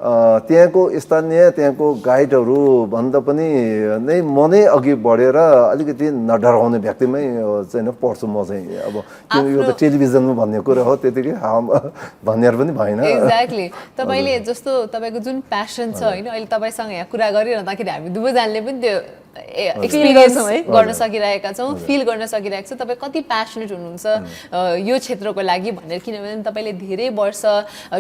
त्यहाँको स्थानीय त्यहाँको गाइडहरू भन्दा पनि म नै अघि बढेर अलिकति नडराउने व्यक्तिमै चाहिँ पर्छु म चाहिँ। अब यो त टेलिभिजनमा भन्ने कुरा हो, त्यतिकै भन्नेहरू पनि भएन। एक्ज्याक्टली। तपाईँले जस्तो तपाईँको जुन प्यासन छ होइन, अहिले तपाईँसँग यहाँ कुरा गरिरहँदाखेरि हामी दुवैजनाले पनि त्यो एक्सपिरियन्स गर्न सकिरहेका छौँ, फिल गर्न सकिरहेको छ तपाईँ कति प्यासनेट हुनुहुन्छ यो क्षेत्रको लागि भनेर। किनभने तपाईँले धेरै वर्ष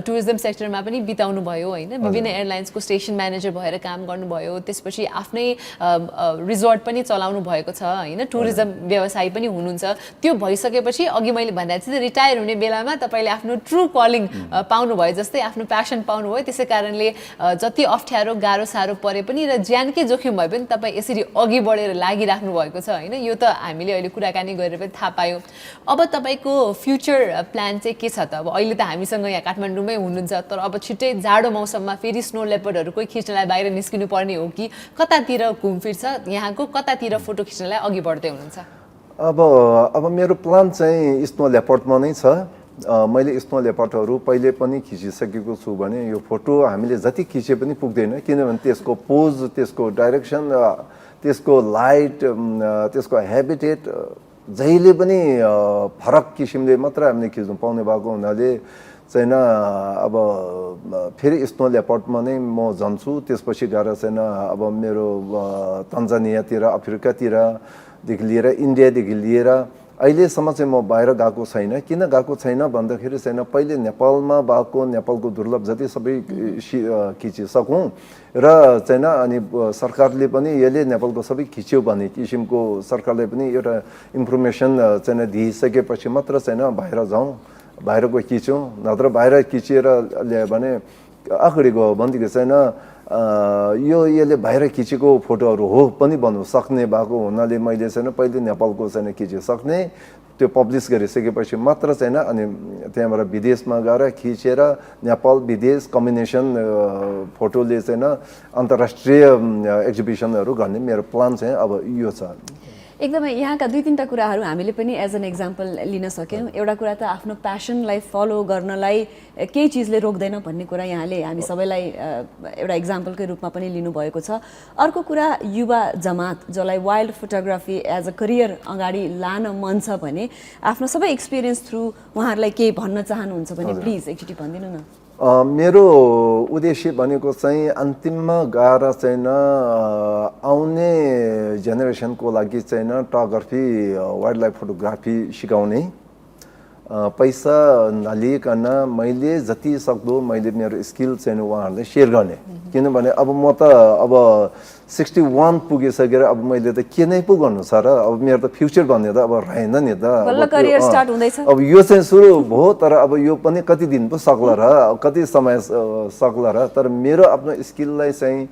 टुरिज्म सेक्टरमा पनि बिताउनु भयो होइन, विभिन्न एयरलाइन्सको स्टेसन म्यानेजर भएर काम गर्नुभयो, त्यसपछि आफ्नै रिजोर्ट पनि चलाउनु भएको छ होइन, टुरिज्म व्यवसाय पनि हुनुहुन्छ। त्यो भइसकेपछि अघि मैले भन्दा चाहिँ रिटायर हुने बेलामा तपाईँले आफ्नो ट्रु कलिङ पाउनुभयो, जस्तै आफ्नो प्यासन पाउनुभयो। त्यसै कारणले जति अप्ठ्यारो गाह्रो साह्रो परे पनि र ज्यानकै जोखिम भए पनि तपाईँ यसरी अघि बढेर लागिराख्नु भएको छ होइन। यो त हामीले अहिले कुराकानी गरेर पनि थाहा पायौँ। अब तपाईँको फ्युचर प्लान चाहिँ के छ त? अब अहिले त हामीसँग यहाँ काठमाडौँमै हुनुहुन्छ, तर अब छिट्टै जाडो मौसममा फेरि स्नो लेपर्डहरूको खिच्नलाई बाहिर निस्किनु पर्ने हो कि कतातिर घुमफिर छ यहाँको, कतातिर फोटो खिच्नलाई अघि बढ्दै हुनुहुन्छ? अब मेरो प्लान चाहिँ स्नो लेपर्डमा नै छ। मैले स्नो लेपर्डहरू पहिले पनि खिचिसकेको छु भने यो फोटो हामीले जति खिचे पनि पुग्दैन, किनभने त्यसको पोज, त्यसको डाइरेक्सन, त्यसको लाइट, त्यसको हेबिटेट जहिले पनि फरक किसिमले मात्र हामीले खिच्नु पाउने भएको हुनाले चाहिँ अब फेरि स्नो लेपर्डमा नै म जान्छु। त्यसपछि गएर चाहिँ अब मेरो तन्जानियातिर, अफ्रिकातिरदेखि लिएर इन्डियादेखि लिएर अहिलेसम्म चाहिँ म बाहिर गएको छैन। किन गएको छैन भन्दाखेरि चाहिँ पहिले नेपालमा भएको नेपालको दुर्लभ जति सबै खिचिसकौँ र चाहिँ अनि सरकारले पनि यसले नेपालको सबै खिच्यो भन्ने किसिमको सरकारले पनि एउटा इन्फर्मेसन चाहिँ दिइसकेपछि मात्र चाहिँ बाहिर जाउँ, बाहिरको खिचौँ। नत्र बाहिर खिचेर ल्यायो भने अगाडि गयो भनेदेखि चाहिँ यसले बाहिर खिचेको फोटोहरू हो पनि भन्नु सक्ने भएको हुनाले मैले चाहिँ पहिले नेपालको चाहिँ खिचिसक्ने त्यो पब्लिस गरिसकेपछि मात्र चाहिँ अनि त्यहाँबाट विदेशमा गएर खिचेर नेपाल विदेश कम्बिनेसन फोटोले चाहिँ अन्तर्राष्ट्रिय एक्जिबिसनहरू गर्ने मेरो प्लान चाहिँ अब यो छ। एकदमै यहाँका 2-3टा कुराहरू हामीले पनि एज एन एक्जाम्पल लिन सक्यौँ। एउटा कुरा त आफ्नो प्यासनलाई फलो गर्नलाई केही चिजले रोक्दैन भन्ने कुरा यहाँले हामी सबैलाई एउटा एक्जाम्पलकै रूपमा पनि लिनुभएको छ। अर्को कुरा युवा जमात जसलाई wild photography as a career अगाडि लान मन छ भने आफ्नो सबै एक्सपिरियन्स थ्रु उहाँहरूलाई केही भन्न चाहनुहुन्छ भने प्लिज एकचोटि भनिदिनु न। मेरो उद्देश्य भनेको चाहिँ अन्तिममा गएर चाहिँ आउने जेनेरेसनको लागि चाहिँ फोटोग्राफी वाइल्ड लाइफ फोटोग्राफी सिकाउने, पैसा नलिकन मैले जति सक्दो मैले मेरो स्किल चाहिँ उहाँहरूले सेयर गर्ने। किनभने अब म त अब 61 पुगिसकेर अब मैले त के नै पो गर्नु छ र, अब मेरो त फ्युचर भन्ने त अब रहेन नि त। करियर स्टार्ट हुँदैछ। अब यो चाहिँ सुरु भयो तर अब यो पनि कति दिन पो सक्ला र, कति समय सक्ला र, तर मेरो आफ्नो स्किललाई चाहिँ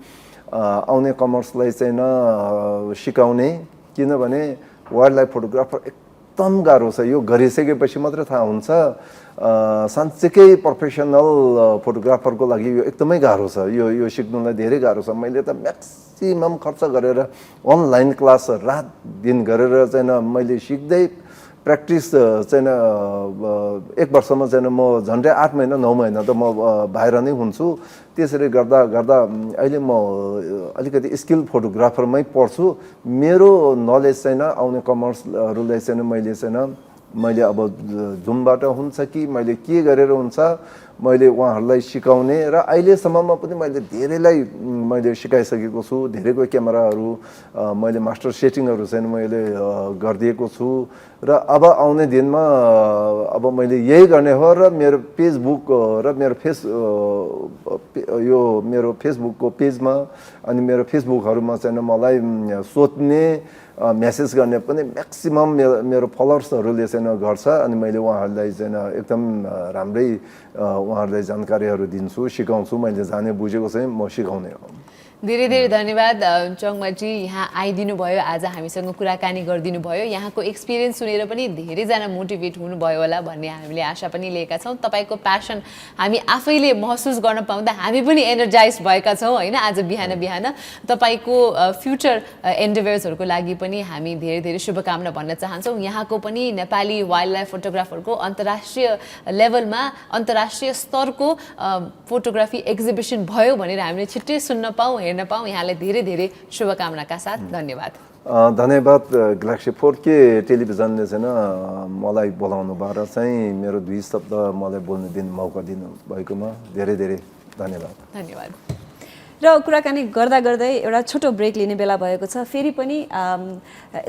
आउने कमर्सलाई चाहिँ सिकाउने। किनभने वाइल्ड लाइफ फोटोग्राफर एकदम गाह्रो छ, यो गरिसकेपछि मात्रै थाहा हुन्छ। साँच्चीकै प्रोफेसनल फोटोग्राफरको लागि यो एकदमै गाह्रो छ, यो सिक्नुलाई धेरै गाह्रो छ। मैले त म्याक्सिमम खर्च गरेर अनलाइन क्लास रात दिन गरेर चाहिँ मैले सिक्दै प्र्याक्टिस चाहिँ 1 वर्षमा चाहिँ म झन्डै 8 महिना 9 महिना त म बाहिर नै हुन्छु। त्यसरी गर्दा गर्दा अहिले म अलिकति स्किल फोटोग्राफरमै पर्छु। मेरो नलेज चाहिँ आउने कमर्सहरूलाई चाहिँ मैले अब जुमबाट हुन्छ कि मैले के गरेर हुन्छ मैले उहाँहरूलाई सिकाउने र अहिलेसम्ममा पनि मैले धेरैलाई मैले सिकाइसकेको छु। धेरैको क्यामेराहरू मैले मास्टर सेटिङहरू चाहिँ मैले गरिदिएको छु र अब आउने दिनमा अब मैले यही गर्ने हो र मेरो फेसबुक र मेरो मेरो फेसबुकको पेजमा अनि मेरो फेसबुकहरूमा चाहिँ मलाई सोध्ने मेसेज गर्ने पनि म्याक्सिमम मेरो फलोवर्सहरूले चाहिँ गर्छ। अनि मैले उहाँहरूलाई चाहिँ एकदम राम्रै उहाँहरूलाई जानकारीहरू दिन्छु, सिकाउँछु। मैले जाने बुझेको चाहिँ म सिकाउने हो। धेरै धेरै धन्यवाद चङमाजी, यहाँ आइदिनु भयो, आज हामीसँग कुराकानी गरिदिनु भयो। यहाँको एक्सपिरियन्स सुनेर पनि धेरैजना मोटिभेट हुनुभयो होला भन्ने हामीले आशा पनि लिएका छौँ। तपाईँको प्यासन हामी आफैले महसुस गर्न पाउँदा हामी पनि एनर्जाइज भएका छौँ होइन। आज बिहान बिहान तपाईँको फ्युचर एन्डेभर्सहरूको लागि पनि हामी धेरै धेरै शुभकामना भन्न चाहन्छौँ। यहाँको पनि नेपाली वाइल्ड लाइफ फोटोग्राफरको अन्तर्राष्ट्रिय लेभलमा अन्तर्राष्ट्रिय स्तरको फोटोग्राफी एक्जिबिसन भयो भनेर हामीले छिट्टै सुन्न पाऊँ, हेर्न पाऊँ। यहाँलाई धेरै धेरै शुभकामनाका साथ धन्यवाद। धन्यवाद ग्यालेक्सी 4K टेलिभिजनले चाहिँ मलाई बोलाउनु भएर चाहिँ मेरो 2 शब्द मलाई बोल्न मौका दिनु भएकोमा धेरै धेरै धन्यवाद। धन्यवाद। र कुराकानी गर्दा गर्दै एउटा छोटो ब्रेक लिने बेला भएको छ। फेरि पनि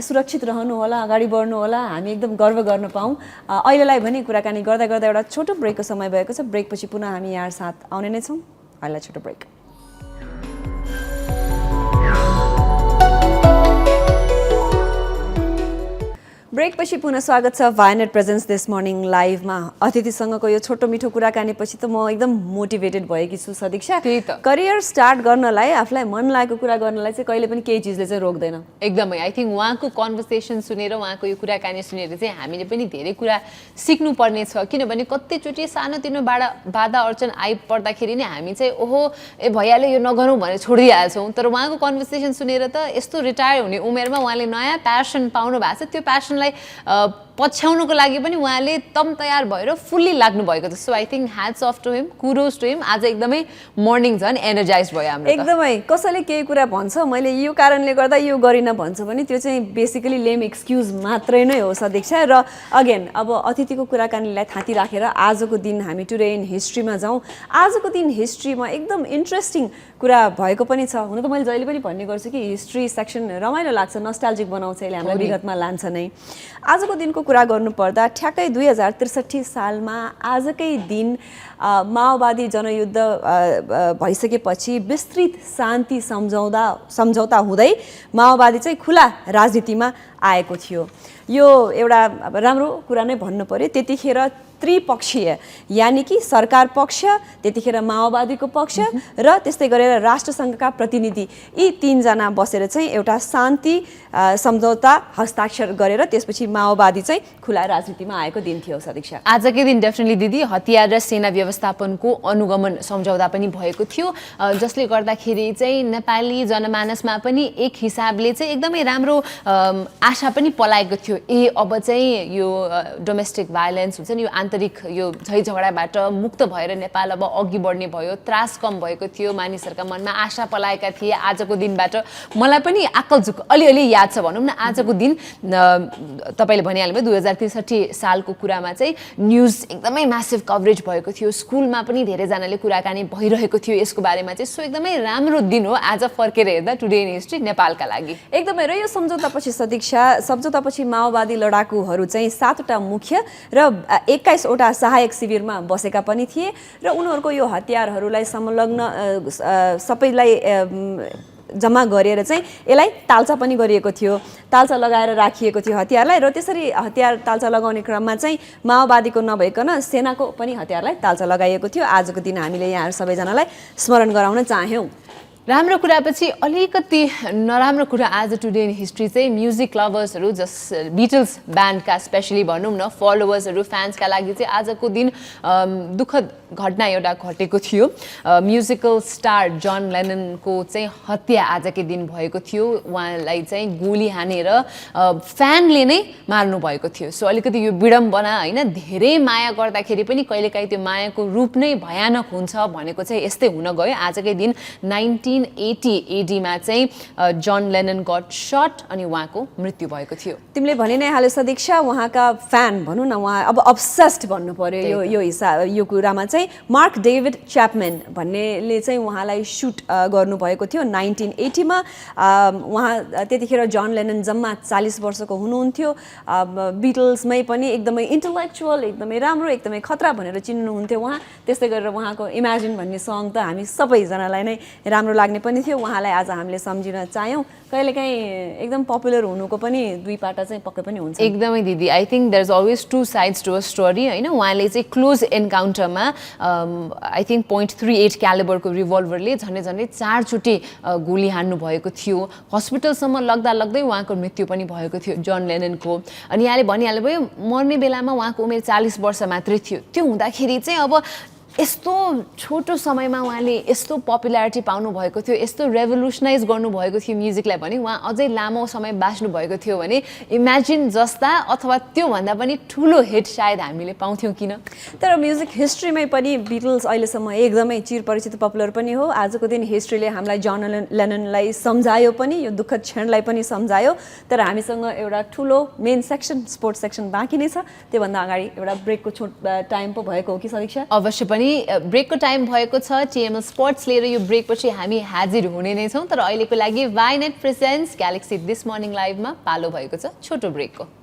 सुरक्षित रहनु होला, अगाडि बढ्नु होला, हामी एकदम गर्व गर्न पाऊँ। अहिलेलाई भने कुराकानी गर्दा गर्दा एउटा छोटो ब्रेकको समय भएको छ। ब्रेकपछि पुनः हामी यहाँ साथ आउने नै छौँ। अहिलेलाई छोटो ब्रेक। ब्रेकपछि पुनः स्वागत छ वायनेट प्रेजेन्स दिस मर्निङ लाइभमा। अतिथिसँगको यो छोटो मिठो कुराकानीपछि त म एकदम मोटिभेटेड भएकी छु सदीक्षा। करियर स्टार्ट गर्नलाई, आफूलाई मन लागेको कुरा गर्नलाई चाहिँ कहिले पनि केही चिजले चाहिँ रोक्दैन। एकदमै आई थिङ्क उहाँको कन्भर्सेसन सुनेर, उहाँको यो कुराकानी सुनेर चाहिँ हामीले पनि धेरै कुरा सिक्नुपर्ने छ। किनभने कतिचोटि सानोतिनो बाधा अर्चन आइपर्दाखेरि नै हामी चाहिँ ओहो भइहाल्यो यो नगरौँ भनेर छोडिदिइहाल्छौँ। तर उहाँको कन्भर्सेसन सुनेर त यस्तो रिटायर हुने उमेरमा उहाँले नयाँ प्यासन पाउनु भएको छ। त्यो प्यासनलाई पछ्याउनुको लागि पनि उहाँले तम तयार भएर फुल्ली लाग्नु भएको छ। So I think hats off to him, kudos to him. आज एकदमै मर्निङ झन् एनर्जाइज भयो हाम्रो। एकदमै कसैले केही कुरा भन्छ मैले यो कारणले गर्दा यो गरिनँ भन्छ भने त्यो चाहिँ बेसिकली लेम एक्सक्युज मात्रै नै हो सदीक्षा। र अगेन अब अतिथिको कुराकानीलाई थाती राखेर आजको दिन हामी टुडे इन हिस्ट्रीमा जाउँ। आजको दिन हिस्ट्रीमा एकदम इन्ट्रेस्टिङ कुरा भएको पनि छ। हुन त मैले जहिले पनि भन्ने गर्छु कि हिस्ट्री सेक्सन रमाइलो लाग्छ, नस्टाल्जिक बनाउँछ, यसले हामीलाई विगतमा लान्छ नै। आजको दिनको कुरा गर्नुपर्दा ठ्याक्कै 2063 सालमा आजकै दिन माओवादी जनयुद्ध भइसकेपछि विस्तृत शान्ति सम्झौता हुँदै माओवादी चाहिँ खुला राजनीतिमा आएको थियो। यो एउटा राम्रो कुरा नै भन्नु पर्यो। त्यतिखेर त्रिपक्षीय, यानि कि सरकार पक्ष, त्यतिखेर माओवादीको पक्ष र त्यस्तै गरेर राष्ट्रसङ्घका प्रतिनिधि, यी तीनजना बसेर चाहिँ एउटा शान्ति सम्झौता हस्ताक्षर गरेर त्यसपछि माओवादी चाहिँ खुला राजनीतिमा आएको दिन थियो सदीक्षा। आजकै दिन डेफिनेटली दिदी हतियार र सेना व्यवस्थापनको अनुगमन सम्झौता पनि भएको थियो, जसले गर्दाखेरि चाहिँ नेपाली जनमानसमा पनि एक हिसाबले चाहिँ एकदमै राम्रो आशा पनि पलाएको थियो। अब चाहिँ यो डोमेस्टिक भाइलेन्स हुन्छ नि, यो आन्तरिक यो झैझगडाबाट मुक्त भएर नेपाल अब अघि बढ्ने भयो, त्रास कम भएको थियो, मानिसहरूका मनमा आशा पलाएका थिए। आजको दिनबाट मलाई पनि आकलझुक अलिअलि याद छ भनौँ न। आजको दिन तपाईँले भनिहाल्नुभयो 2063 सालको कुरामा चाहिँ न्युज एकदमै म्यासिभ कभरेज भएको थियो, स्कुलमा पनि धेरैजनाले कुराकानी भइरहेको थियो यसको बारेमा चाहिँ। सो एकदमै राम्रो दिन हो आज फर्केर हेर्दा टुडे इन हिस्ट्री नेपालका लागि। एकदमै। र यो सम्झौतापछि सदीक्षा, सम्झौतापछि माओवादी लडाकुहरू चाहिँ 7वटा मुख्य र 21वटा सहायक शिविरमा बसेका पनि थिए र उनीहरूको यो हतियारहरूलाई संलग्न सबैलाई जम्मा गरेर चाहिँ यसलाई तालचा पनि गरिएको थियो, तालचा लगाएर राखिएको थियो हतियारलाई। र त्यसरी हतियार तालचा लगाउने क्रममा चाहिँ माओवादीको नभइकन सेनाको पनि हतियारलाई तालचा लगाइएको थियो। आजको दिन हामीले यहाँ सबैजनालाई स्मरण गराउन चाह्यौँ। राम्रो कुरापछि अलिकति नराम्रो कुरा आज टुडे इन हिस्ट्री चाहिँ म्युजिक लभर्सहरू, जस बिटल्स ब्यान्डका स्पेसली भनौँ न, फलोवर्सहरू, फ्यान्सका लागि चाहिँ आजको दिन दुःखद घटना एउटा घटेको थियो। म्युजिकल स्टार जन लेननको चाहिँ हत्या आजकै दिन भएको थियो। उहाँलाई चाहिँ गोली हानेर फ्यानले नै मार्नु भएको थियो। सो अलिकति यो विडम्बना होइन, धेरै माया गर्दाखेरि पनि कहिलेकाहीँ त्यो मायाको रूप नै भयानक हुन्छ भनेको चाहिँ यस्तै हुन गयो। आजकै दिन 1980 AD-मा चाहिँ जन लेनन गट शट अनि उहाँको मृत्यु भएको थियो। तिमीले भनि नै हाल्यो सदीक्षा, उहाँका फ्यान भनौँ न, उहाँ अब अब्सेस्ड भन्नु पर्यो यो हिसाब, यो कुरामा चाहिँ मार्क डेभिड च्यापम्यान भन्नेले चाहिँ उहाँलाई सुट गर्नुभएको थियो 1980-मा। उहाँ त्यतिखेर जन लेनन जम्मा 40 वर्षको हुनुहुन्थ्यो। बिटल्समै पनि एकदमै इन्टलेक्चुअल, एकदमै राम्रो, एकदमै खतरा भनेर चिन्नुहुन्थ्यो उहाँ। त्यस्तै गरेर उहाँको इमेजिन भन्ने सङ त हामी सबैजनालाई नै राम्रो लाग्ने पनि थियो। उहाँलाई आज हामीले सम्झिन चाह्यौँ। कहिलेकाहीँ एकदम पपुलर हुनुको पनि दुई पाटा चाहिँ पक्कै पनि हुन्छ। एकदमै दिदी, I think there is always two sides to a story होइन। उहाँले चाहिँ क्लोज एन्काउन्टरमा आई थिङ्क .38 क्यालिबरको रिभल्भरले झन्डै 4 चोटि गोली हान्नु भएको थियो। हस्पिटलसम्म लग्दा लग्दै उहाँको मृत्यु पनि भएको थियो जन लेननको। अनि यहाँले भनिहाल्नु भयो मर्ने बेलामा उहाँको उमेर 40 वर्ष मात्रै थियो। त्यो हुँदाखेरि चाहिँ अब यस्तो छोटो समयमा उहाँले यस्तो पपुलारिटी पाउनु भएको थियो, यस्तो रेभोल्युसनाइज गर्नुभएको थियो म्युजिकलाई भने उहाँ अझै लामो समय बाँच्नु भएको थियो भने इमेजिन जस्ता अथवा त्योभन्दा पनि ठुलो हिट सायद हामीले पाउँथ्यौँ किन। तर म्युजिक हिस्ट्रीमै पनि बिटल्स अहिलेसम्म एकदमै चिरपरिचित पपुलर पनि हो। आजको दिन हिस्ट्रीले हामीलाई जन लेननलाई सम्झायो पनि, यो दुःखद क्षणलाई पनि सम्झायो। तर हामीसँग एउटा ठुलो मेन सेक्सन, स्पोर्ट्स सेक्सन बाँकी नै छ। त्योभन्दा अगाडि एउटा ब्रेकको टाइम पो भएको हो कि सदीक्षा? अवश्य पनि ब्रेकको टाइम भएको छ। टिएमएल स्पोर्ट्स लिएर यो ब्रेकपछि हामी हाजिर हुने नै छौँ। तर अहिलेको लागि वाइनेट प्रेजेन्ट्स ग्यालेक्सी दिस मर्निङ लाइभमा पालो भएको छ छोटो ब्रेकको।